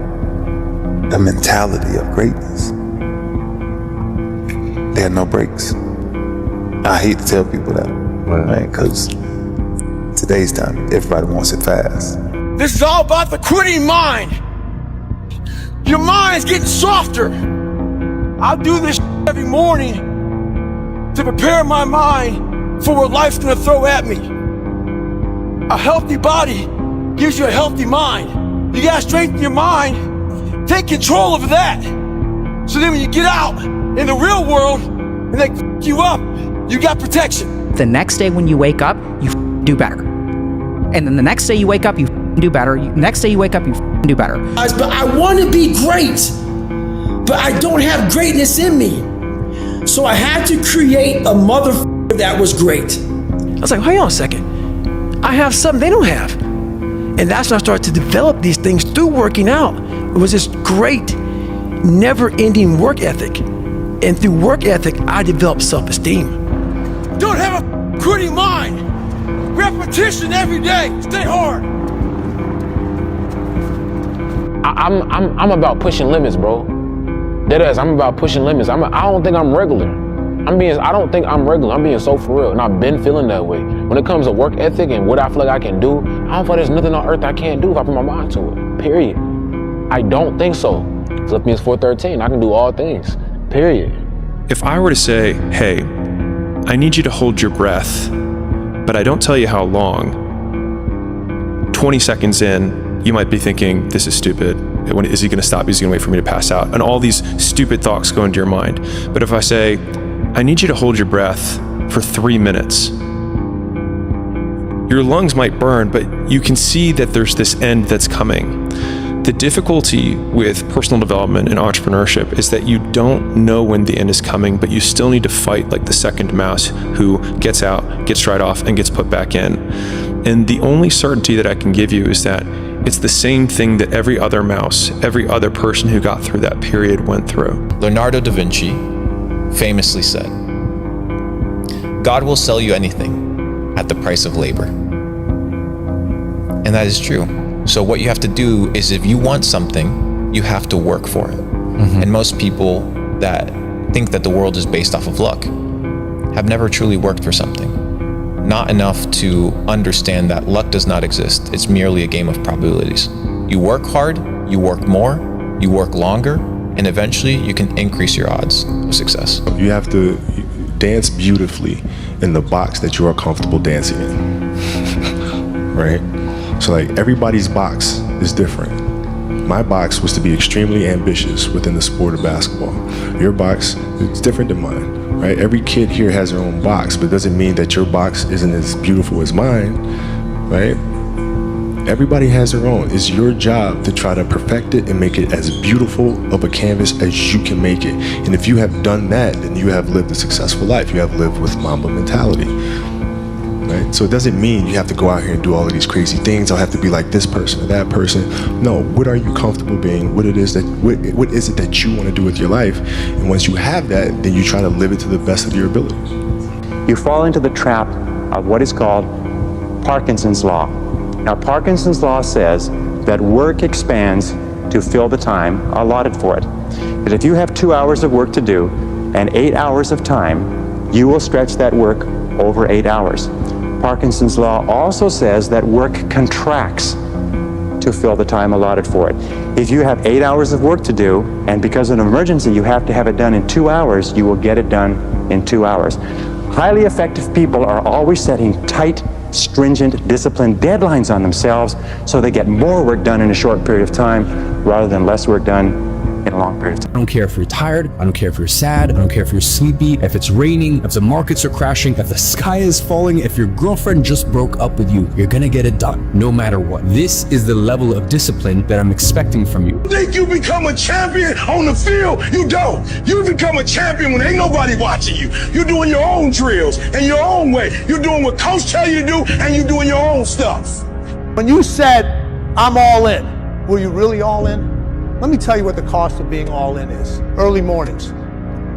the mentality of greatness, there are no breaks. I hate to tell people that, right? Because today's time, everybody wants it fast. This is all about the quitting mind. Your mind's getting softer. I do this every morning to prepare my mind for what life's gonna throw at me. A healthy body gives you a healthy mind. You gotta strengthen your mind. Take control of that. So then when you get out in the real world and they f you up, you got protection. The next day when you wake up, you do better. And then the next day you wake up, you do better. Next day you wake up, you do better. But I want to be great, but I don't have greatness in me. So I had to create a motherfucker that was great. I was like, hold on a second. I have something they don't have. And that's when I started to develop these things through working out. It was this great, never-ending work ethic. And through work ethic, I developed self-esteem. Don't have a quitting mind. Repetition every day. Stay hard. I'm about pushing limits, bro. Deadass, I'm about pushing limits. I don't think I'm regular. I don't think I'm regular. I'm being so for real, and I've been feeling that way. When it comes to work ethic and what I feel like I can do, I don't feel like there's nothing on earth I can't do if I put my mind to it. Period. I don't think so. Philippians 4:13, I can do all things. Period. If I were to say, hey, I need you to hold your breath, but I don't tell you how long, 20 seconds in, you might be thinking, this is stupid. When is he going to stop? Is he going to wait for me to pass out? And all these stupid thoughts go into your mind. But if I say, I need you to hold your breath for 3 minutes, your lungs might burn, but you can see that there's this end that's coming. The difficulty with personal development and entrepreneurship is that you don't know when the end is coming, but you still need to fight like the second mouse who gets out, gets dried off, and gets put back in. And the only certainty that I can give you is that it's the same thing that every other mouse, every other person who got through that period went through. Leonardo da Vinci famously said, God will sell you anything at the price of labor. And that is true. So what you have to do is, if you want something, you have to work for it. Mm-hmm. And most people that think that the world is based off of luck have never truly worked for something. Not enough to understand that luck does not exist. It's merely a game of probabilities. You work hard, you work more, you work longer, and eventually you can increase your odds of success. You have to dance beautifully in the box that you are comfortable dancing in, right? So like everybody's box is different. My box was to be extremely ambitious within the sport of basketball. Your box is different than mine, right? Every kid here has their own box, but it doesn't mean that your box isn't as beautiful as mine, right? Everybody has their own. It's your job to try to perfect it and make it as beautiful of a canvas as you can make it. And if you have done that, then you have lived a successful life. You have lived with Mamba mentality. Right? So it doesn't mean you have to go out here and do all of these crazy things. I'll have to be like this person or that person. No, what are you comfortable being? What is it that you want to do with your life? And once you have that, then you try to live it to the best of your ability. You fall into the trap of what is called Parkinson's law. Now, Parkinson's law says that work expands to fill the time allotted for it. That if you have 2 hours of work to do and 8 hours of time, you will stretch that work over 8 hours. Parkinson's law also says that work contracts to fill the time allotted for it. If you have 8 hours of work to do, and because of an emergency you have to have it done in 2 hours, you will get it done in 2 hours. Highly effective people are always setting tight, stringent, disciplined deadlines on themselves so they get more work done in a short period of time rather than less work done in a long period of time. I don't care if you're tired, I don't care if you're sad, I don't care if you're sleepy, if it's raining, if the markets are crashing, if the sky is falling, if your girlfriend just broke up with you, you're gonna get it done, no matter what. This is the level of discipline that I'm expecting from you. You think you become a champion on the field? You don't. You become a champion when ain't nobody watching you. You're doing your own drills and your own way. You're doing what coach tell you to do, and you're doing your own stuff. When you said, I'm all in, were you really all in? Let me tell you what the cost of being all in is. Early mornings,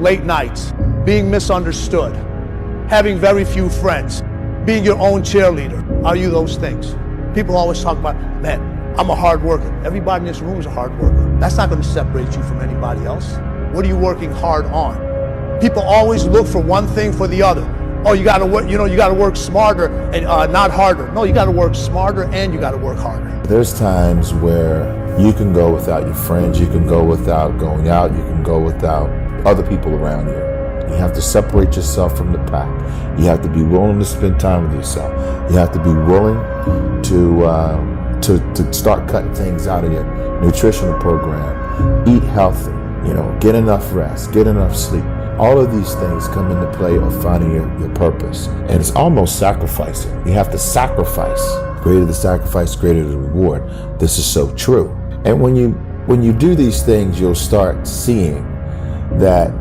late nights, being misunderstood, having very few friends, being your own cheerleader. Are you those things? People always talk about, man, I'm a hard worker. Everybody in this room is a hard worker. That's not going to separate you from anybody else. What are you working hard on? People always look for one thing for the other. Oh, you got to work, you got to work smarter and not harder. No, you got to work smarter and you got to work harder. There's times where you can go without your friends, you can go without going out, you can go without other people around you. You have to separate yourself from the pack. You have to be willing to spend time with yourself. You have to be willing to start cutting things out of your nutritional program. Eat healthy. Get enough rest, get enough sleep. All of these things come into play of finding your purpose. And it's almost sacrificing. You have to sacrifice. Greater the sacrifice, greater the reward. This is so true. And when you do these things, you'll start seeing that,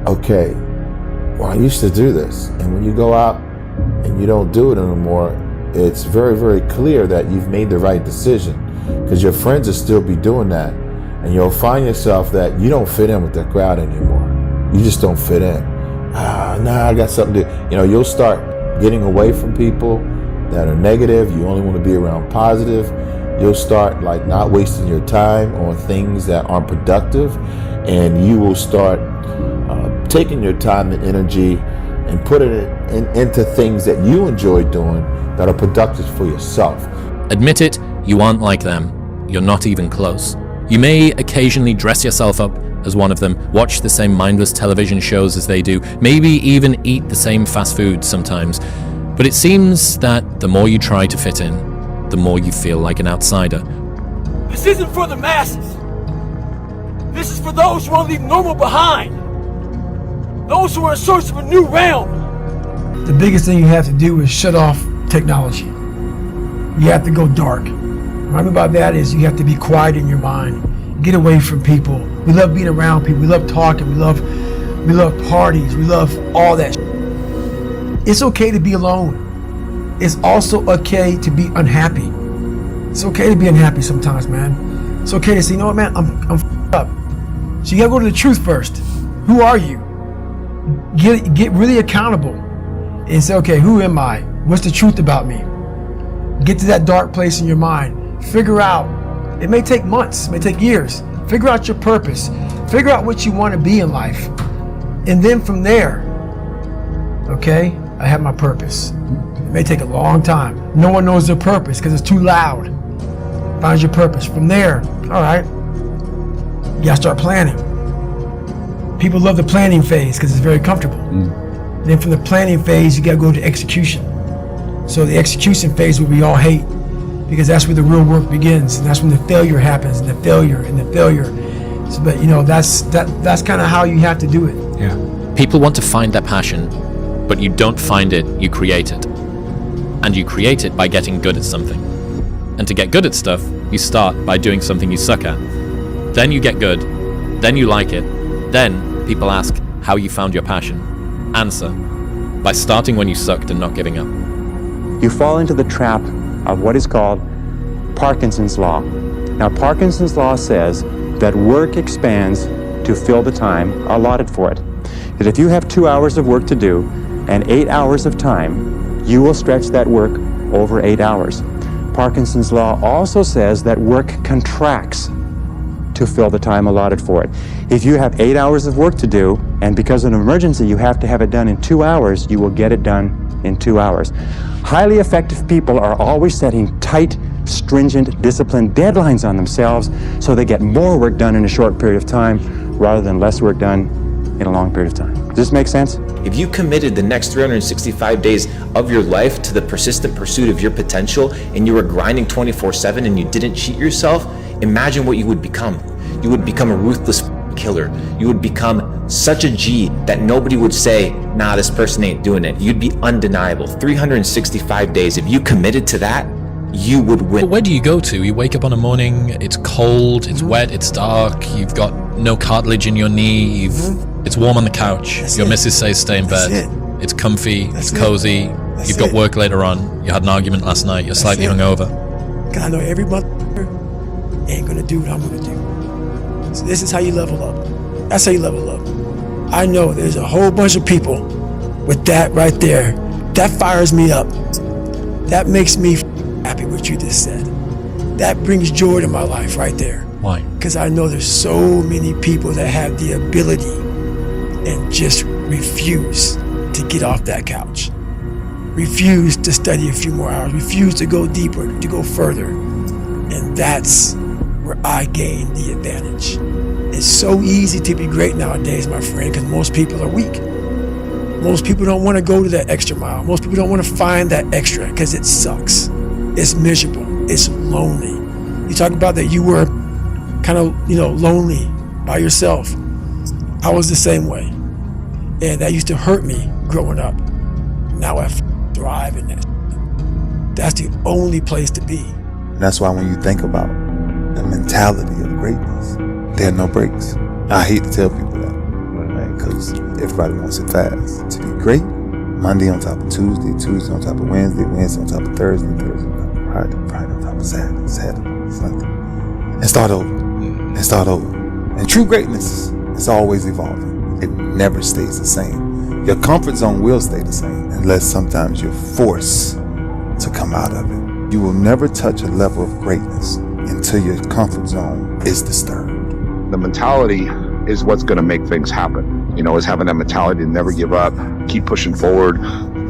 okay, well, I used to do this. And when you go out and you don't do it anymore, it's very, very clear that you've made the right decision, because your friends will still be doing that. And you'll find yourself that you don't fit in with that crowd anymore. You just don't fit in. I got something to do. You'll start getting away from people that are negative. You only want to be around positive. You'll start not wasting your time on things that aren't productive. And you will start taking your time and energy and putting it into things that you enjoy doing that are productive for yourself. Admit it, you aren't like them. You're not even close. You may occasionally dress yourself up as one of them, watch the same mindless television shows as they do, maybe even eat the same fast food sometimes. But it seems that the more you try to fit in, the more you feel like an outsider. This isn't for the masses. This is for those who want to leave normal behind. Those who are in search of a new realm. The biggest thing you have to do is shut off technology. You have to go dark. What I mean by that is you have to be quiet in your mind. Get away from people. We love being around people. We love talking. We love parties. We love all that. It's okay to be alone. It's also okay to be unhappy. It's okay to be unhappy sometimes, man. It's okay to say, you know what, man, I'm up. So you gotta go to the truth first. Who are you? Get really accountable and say, okay, who am I? What's the truth about me? Get to that dark place in your mind. Figure out, it may take months, it may take years. Figure out your purpose. Figure out what you want to be in life. And then from there, okay, I have my purpose. It may take a long time. No one knows their purpose because it's too loud. Find your purpose. From there, all right, you gotta start planning. People love the planning phase because it's very comfortable. Then from the planning phase, you gotta go to execution. So the execution phase, what we all hate, because that's where the real work begins, and that's when the failure happens, and the failure. So, but that's kind of how you have to do it. Yeah. People want to find their passion, but you don't find it, you create it. And you create it by getting good at something. And to get good at stuff, you start by doing something you suck at. Then you get good, then you like it, then people ask how you found your passion. Answer, by starting when you sucked and not giving up. You fall into the trap of what is called Parkinson's law. Now, Parkinson's law says that work expands to fill the time allotted for it. That if you have 2 hours of work to do and 8 hours of time, you will stretch that work over 8 hours. Parkinson's law also says that work contracts to fill the time allotted for it. If you have 8 hours of work to do, and because of an emergency you have to have it done in 2 hours, you will get it done in 2 hours. Highly effective people are always setting tight, stringent, disciplined deadlines on themselves so they get more work done in a short period of time rather than less work done in a long period of time. Does this make sense? If you committed the next 365 days of your life to the persistent pursuit of your potential and you were grinding 24/7 and you didn't cheat yourself, imagine what you would become. You would become a ruthless killer. You would become such a G that nobody would say, nah, this person ain't doing it. You'd be undeniable. 365 days, if you committed to that, you would win. But where do you go to? You wake up on a morning, it's cold, it's wet, it's dark, you've got no cartilage in your knee, it's warm on the couch, your missus says stay in bed, it's comfy, it's cozy, you've got work later on, you had an argument last night, you're slightly hungover. God, I know every motherfucker ain't gonna do what I'm gonna do. So this is how you level up. That's how you level up. I know there's a whole bunch of people with that right there. That fires me up. That makes me happy what you just said. That brings joy to my life right there. Why? Because I know there's so many people that have the ability and just refuse to get off that couch. Refuse to study a few more hours. Refuse to go deeper, to go further. And that's where I gain the advantage. It's so easy to be great nowadays, my friend, because most people are weak. Most people don't want to go to that extra mile. Most people don't want to find that extra because it sucks. It's miserable. It's lonely. You talk about that you were kind of, lonely by yourself. I was the same way. And that used to hurt me growing up. Now I thrive in that. That's the only place to be. And that's why when you think about the mentality of greatness, there are no breaks. I hate to tell people that, right? Because everybody wants it fast. To be great, Monday on top of Tuesday, Tuesday on top of Wednesday, Wednesday on top of Thursday, Thursday on top of Friday, Friday on top of Saturday, Saturday on top of Sunday. And start over. And start over. And true greatness is always evolving. It never stays the same. Your comfort zone will stay the same unless sometimes you're forced to come out of it. You will never touch a level of greatness until your comfort zone is disturbed. The mentality is what's going to make things happen. You know, is having that mentality to never give up, keep pushing forward.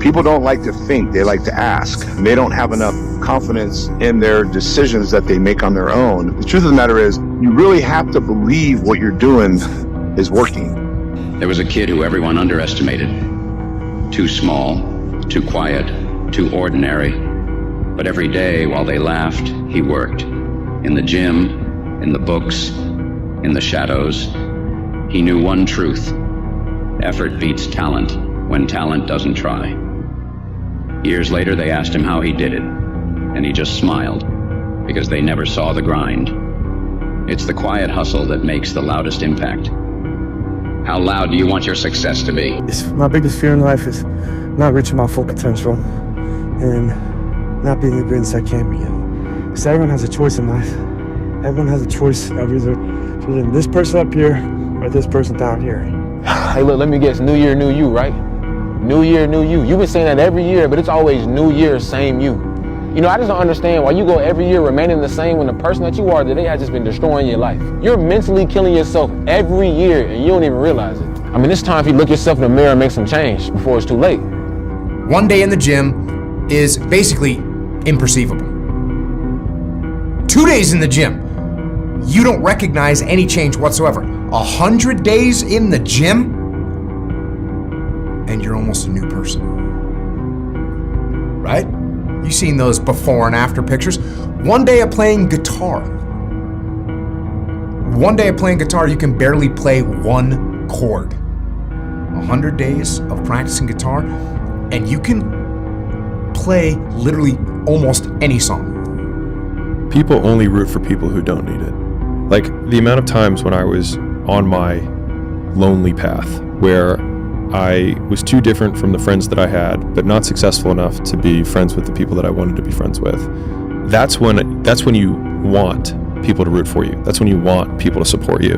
People don't like to think, they like to ask. They don't have enough confidence in their decisions that they make on their own. The truth of the matter is, you really have to believe what you're doing is working. There was a kid who everyone underestimated. Too small, too quiet, too ordinary. But every day while they laughed, he worked. In the gym, in the books, in the shadows. He knew one truth. Effort beats talent when talent doesn't try. Years later, they asked him how he did it, and he just smiled, because they never saw the grind. It's the quiet hustle that makes the loudest impact. How loud do you want your success to be? My biggest fear in life is not reaching my full potential and not being the greatest I can be. Because everyone has a choice in life. Everyone has a choice of either this person up here or this person down here. Hey, look, let me guess. New year, new you, right? New year, new you. You've been saying that every year, but it's always new year, same you. You know, I just don't understand why you go every year remaining the same when the person that you are today has just been destroying your life. You're mentally killing yourself every year and you don't even realize it. I mean, it's time for you to look yourself in the mirror and make some change before it's too late. One day in the gym is basically imperceivable. 2 days in the gym, you don't recognize any change whatsoever. 100 days in the gym, and you're almost a new person. Right? You've seen those before and after pictures. One day of playing guitar. One day of playing guitar, you can barely play one chord. 100 days of practicing guitar, and you can play literally almost any song. People only root for people who don't need it. Like the amount of times when I was on my lonely path where I was too different from the friends that I had, but not successful enough to be friends with the people that I wanted to be friends with. That's when you want people to root for you. That's when you want people to support you.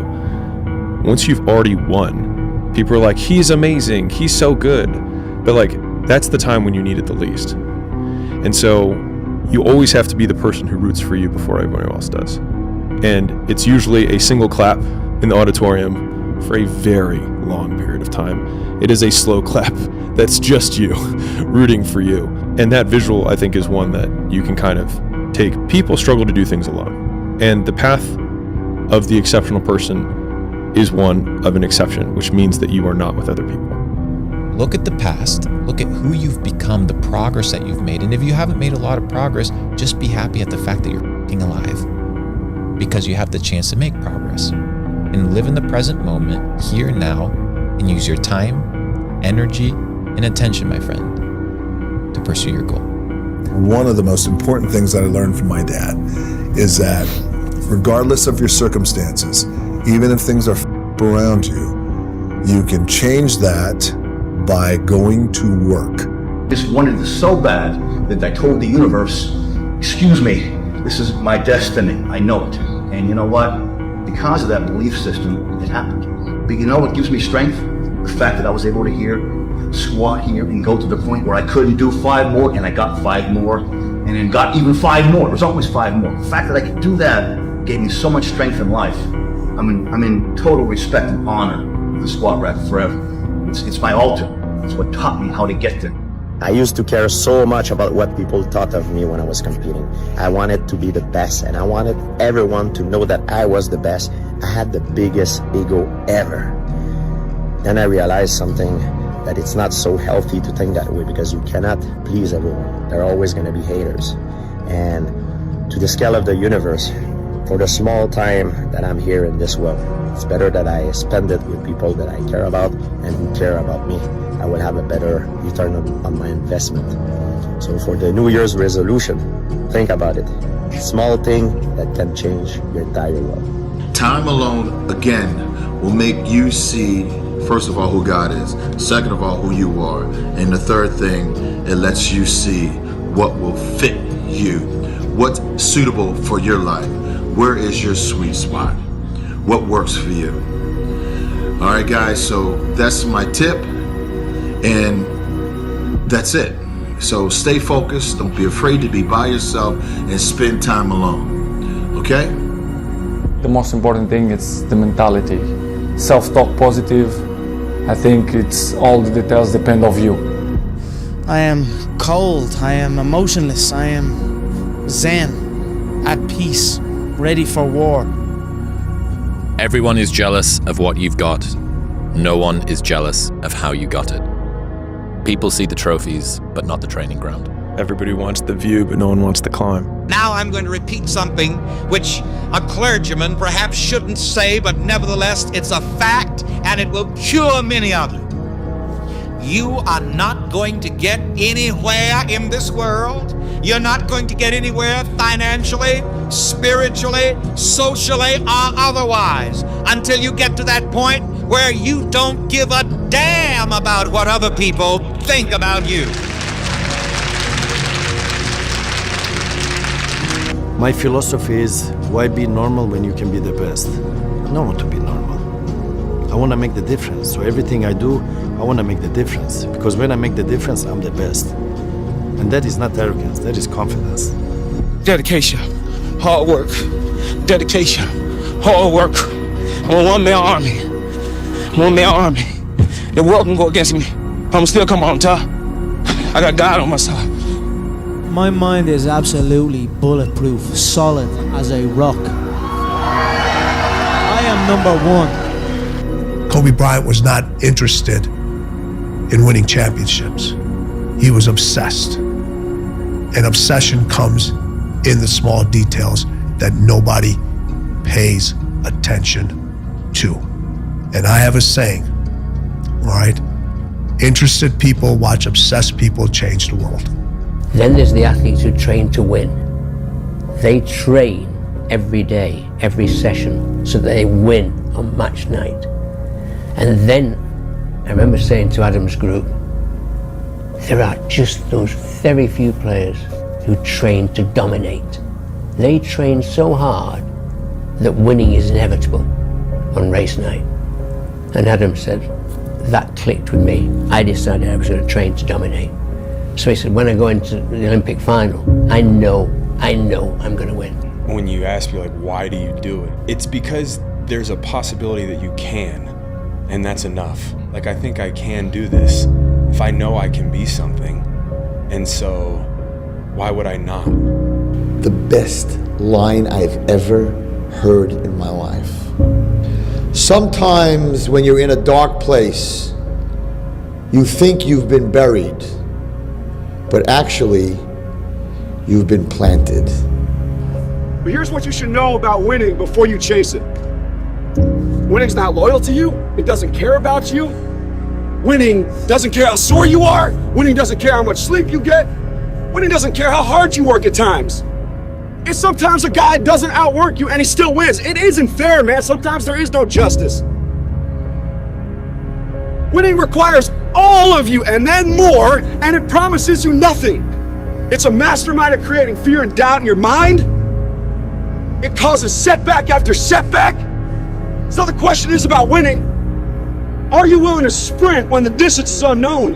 Once you've already won, people are like, he's amazing, he's so good. But like, that's the time when you need it the least. And so you always have to be the person who roots for you before everyone else does. And it's usually a single clap in the auditorium for a very long period of time. It is a slow clap that's just you rooting for you. And that visual, I think, is one that you can kind of take. People struggle to do things alone. And the path of the exceptional person is one of an exception, which means that you are not with other people. Look at the past, look at who you've become, the progress that you've made. And if you haven't made a lot of progress, just be happy at the fact that you're f***ing alive. Because you have the chance to make progress. And live in the present moment, here and now, and use your time, energy, and attention, my friend, to pursue your goal. One of the most important things that I learned from my dad is that regardless of your circumstances, even if things are around you, you can change that by going to work. Just wanted it so bad that I told the universe, excuse me, this is my destiny, I know it. And you know what? Because of that belief system, it happened. But you know what gives me strength? The fact that I was able to squat here and go to the point where I couldn't do 5 more, and I got 5 more, and then got even 5 more. It was always 5 more. The fact that I could do that gave me so much strength in life. I'm in total respect and honor of the squat rack forever. It's my altar. It's what taught me how to get there. I used to care so much about what people thought of me when I was competing. I wanted to be the best, and I wanted everyone to know that I was the best. I had the biggest ego ever. Then I realized something, that it's not so healthy to think that way, because you cannot please everyone. There are always going to be haters. And to the scale of the universe, for the small time that I'm here in this world, It's better that I spend it with people that I care about and who care about me. I will have a better return on my investment. So for the New Year's resolution, think about it. Small thing that can change your entire world. Time alone, again, will make you see, first of all, who God is. Second of all, who you are. And the third thing, it lets you see what will fit you. What's suitable for your life. Where is your sweet spot? What works for you? All right, guys, so that's my tip. And that's it. So stay focused. Don't be afraid to be by yourself and spend time alone. Okay? The most important thing is the mentality. Self-talk positive. I think it's all the details depend on you. I am cold. I am emotionless. I am zen, at peace, ready for war. Everyone is jealous of what you've got. No one is jealous of how you got it. People see the trophies, but not the training ground. Everybody wants the view, but no one wants the climb. Now I'm going to repeat something which a clergyman perhaps shouldn't say, but nevertheless it's a fact and it will cure many of you. You are not going to get anywhere in this world. You're not going to get anywhere financially, spiritually, socially, or otherwise until you get to that point where you don't give a damn about what other people think about you. My philosophy is, why be normal when you can be the best? I don't want to be normal. I want to make the difference. So everything I do, I want to make the difference. Because when I make the difference, I'm the best. And that is not arrogance, that is confidence. Dedication, hard work. Dedication, hard work. I'm a one-man army. One-man army. The world can go against me. I'm still come on top. I got God on my side. My mind is absolutely bulletproof, solid as a rock. I am number one. Kobe Bryant was not interested in winning championships. He was obsessed. And obsession comes in the small details that nobody pays attention to. And I have a saying, all right? Interested people watch obsessed people change the world. Then there's the athletes who train to win. They train every day, every session, so that they win on match night. And then, I remember saying to Adam's group, there are just those very few players who train to dominate. They train so hard that winning is inevitable on race night. And Adam said, that clicked with me. I decided I was going to train to dominate. So he said, when I go into the Olympic final, I know I'm going to win. When you ask me, like, why do you do it? It's because there's a possibility that you can, and that's enough. Like, I think I can do this if I know I can be something. And so, why would I not? The best line I've ever heard in my life. Sometimes when you're in a dark place, you think you've been buried, but actually, you've been planted. But here's what you should know about winning before you chase it. Winning's not loyal to you. It doesn't care about you. Winning doesn't care how sore you are. Winning doesn't care how much sleep you get. Winning doesn't care how hard you work at times. And sometimes a guy doesn't outwork you and he still wins. It isn't fair, man. Sometimes there is no justice. Winning requires all of you and then more, and it promises you nothing. It's a mastermind at creating fear and doubt in your mind. It causes setback after setback. So the question is about winning. Are you willing to sprint when the distance is unknown?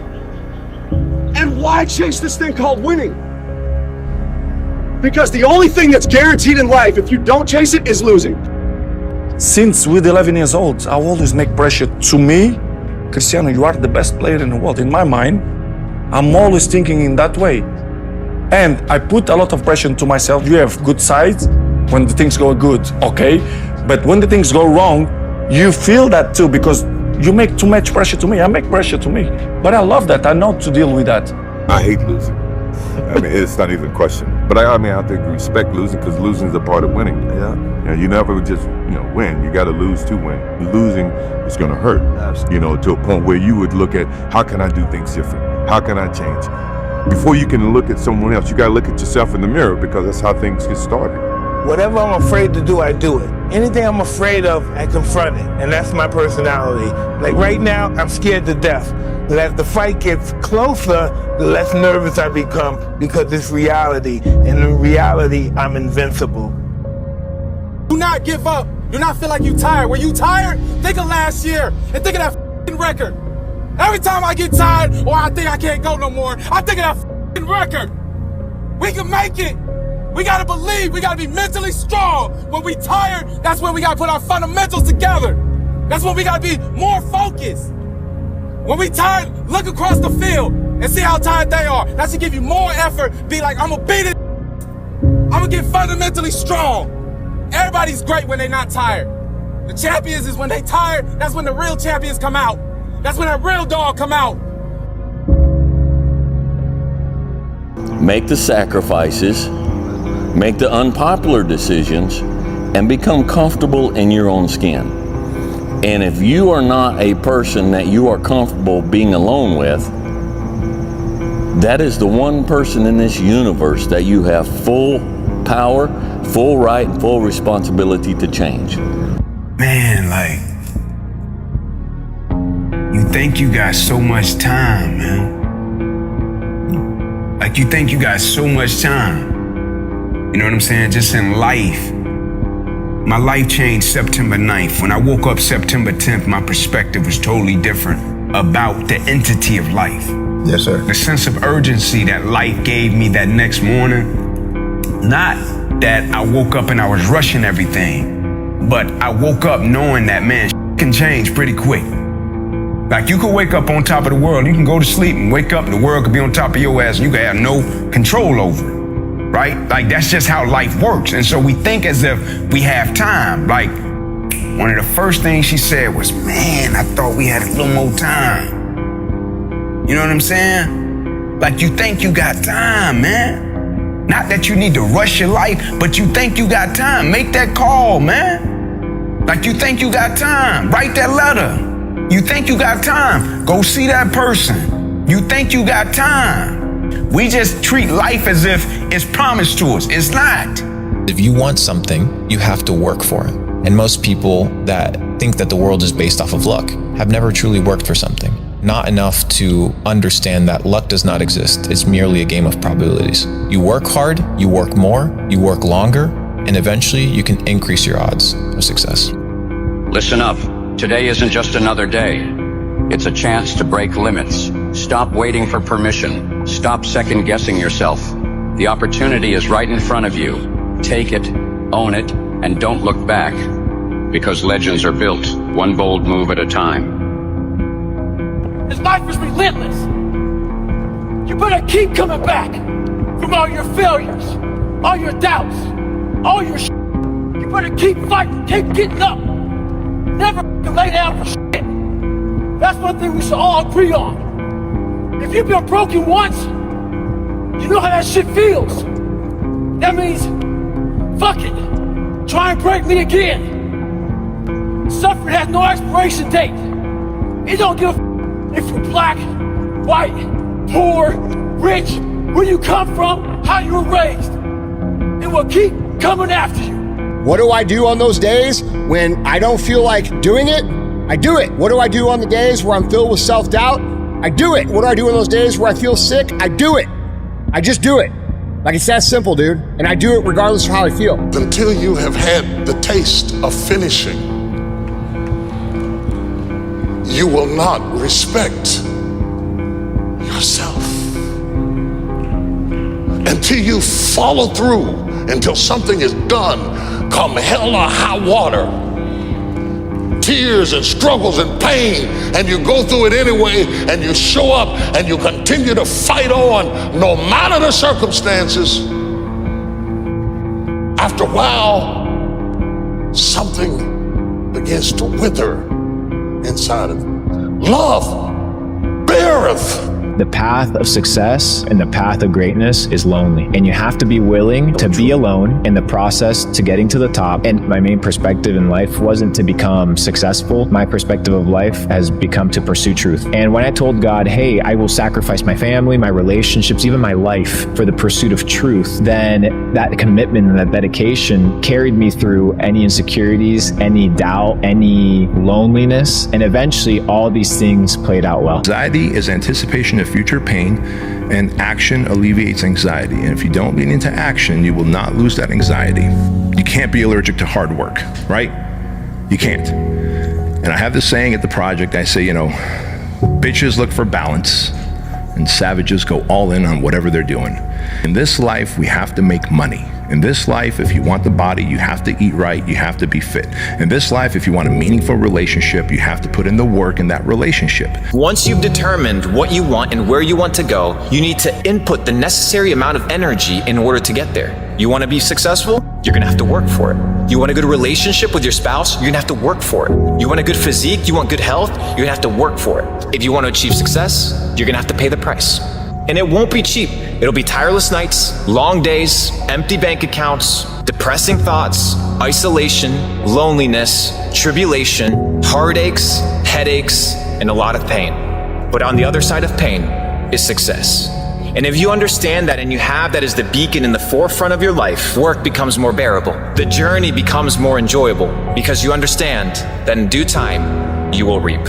And why chase this thing called winning? Because the only thing that's guaranteed in life, if you don't chase it, is losing. Since with 11 years old, I always make pressure to me. Cristiano, you are the best player in the world. In my mind, I'm always thinking in that way. And I put a lot of pressure to myself. You have good sides when the things go good, okay? But when the things go wrong, you feel that too because you make too much pressure to me. I make pressure to me. But I love that. I know to deal with that. I hate losing. I mean, it's not even a question. But I mean, I have to respect losing because losing is a part of winning. Yeah. You never just, win. You got to lose to win. Losing is going to hurt. Absolutely. To a point where you would look at, how can I do things different? How can I change? Before you can look at someone else, you got to look at yourself in the mirror because that's how things get started. Whatever I'm afraid to do, I do it. Anything I'm afraid of, I confront it. And that's my personality. Like right now, I'm scared to death. But as the fight gets closer, the less nervous I become because it's reality. And in reality, I'm invincible. Do not give up. Do not feel like you're tired. When you tired, think of last year and think of that f***ing record. Every time I get tired or I think I can't go no more, I think of that f***ing record. We can make it. We gotta believe. We gotta be mentally strong. When we tired, that's when we gotta put our fundamentals together. That's when we gotta be more focused. When we tired, look across the field and see how tired they are. That should give you more effort. Be like, I'm gonna beat it. I'm gonna get fundamentally strong. Everybody's great when they're not tired. The champions is when they tired, that's when the real champions come out. That's when that real dog come out. Make the sacrifices, make the unpopular decisions, and become comfortable in your own skin. And if you are not a person that you are comfortable being alone with, that is the one person in this universe that you have full power, full right, and full responsibility to change. Man, you think you got so much time, man. Like you think you got so much time. You know what I'm saying? Just in life. My life changed September 9th. When I woke up September 10th, my perspective was totally different about the entity of life. Yes, sir. The sense of urgency that life gave me that next morning. Not that I woke up and I was rushing everything, but I woke up knowing that, man, can change pretty quick. Like you could wake up on top of the world, you can go to sleep and wake up and the world could be on top of your ass and you could have no control over it. Right? Like that's just how life works. And so we think as if we have time. Like one of the first things she said was, man, I thought we had a little more time. You know what I'm saying? Like you think you got time, man. Not that you need to rush your life, but you think you got time. Make that call, man. Like you think you got time. Write that letter. You think you got time. Go see that person. You think you got time. We just treat life as if it's promised to us. It's not. If you want something, you have to work for it. And most people that think that the world is based off of luck have never truly worked for something. Not enough to understand that luck does not exist. It's merely a game of probabilities. You work hard, you work more, you work longer, and eventually you can increase your odds of success. Listen up. Today isn't just another day. It's a chance to break limits. Stop waiting for permission. Stop second-guessing yourself. The opportunity is right in front of you. Take it, own it, and don't look back. Because legends are built one bold move at a time. This life is relentless. You better keep coming back from all your failures, all your doubts, all your shit. You better keep fighting, keep getting up. Never lay down for shit. That's one thing we should all agree on. If you've been broken once, you know how that shit feels. That means, fuck it. Try and break me again. Suffering has no expiration date. It don't give a if you're black, white, poor, rich, where you come from, how you were raised. It will keep coming after you. What do I do on those days when I don't feel like doing it? I do it. What do I do on the days where I'm filled with self-doubt? I do it. What do I do on those days where I feel sick? I do it. I just do it. Like it's that simple, dude. And I do it regardless of how I feel. Until you have had the taste of finishing, you will not respect yourself. Until you follow through, until something is done, come hell or high water, tears and struggles and pain, and you go through it anyway, and you show up and you continue to fight on no matter the circumstances. After a while, something begins to wither inside of you. Love beareth The path of success and the path of greatness is lonely. And you have to be willing to be alone in the process to getting to the top. And my main perspective in life wasn't to become successful. My perspective of life has become to pursue truth. And when I told God, hey, I will sacrifice my family, my relationships, even my life for the pursuit of truth, then that commitment and that dedication carried me through any insecurities, any doubt, any loneliness, and eventually all these things played out well. Anxiety is anticipation of future pain, and action alleviates anxiety. And if you don't lean into action, you will not lose that anxiety. You can't be allergic to hard work, right? You can't. And I have this saying at the project, I say, bitches look for balance and savages go all in on whatever they're doing. In this life, we have to make money. In this life, if you want the body, you have to eat right, you have to be fit. In this life, if you want a meaningful relationship, you have to put in the work in that relationship. Once you've determined what you want and where you want to go, you need to input the necessary amount of energy in order to get there. You want to be successful? You're going to have to work for it. You want a good relationship with your spouse? You're going to have to work for it. You want a good physique? You want good health? You're going to have to work for it. If you want to achieve success, you're going to have to pay the price. And it won't be cheap. It'll be tireless nights, long days, empty bank accounts, depressing thoughts, isolation, loneliness, tribulation, heartaches, headaches, and a lot of pain. But on the other side of pain is success. And if you understand that and you have that as the beacon in the forefront of your life, work becomes more bearable. The journey becomes more enjoyable because you understand that in due time, you will reap.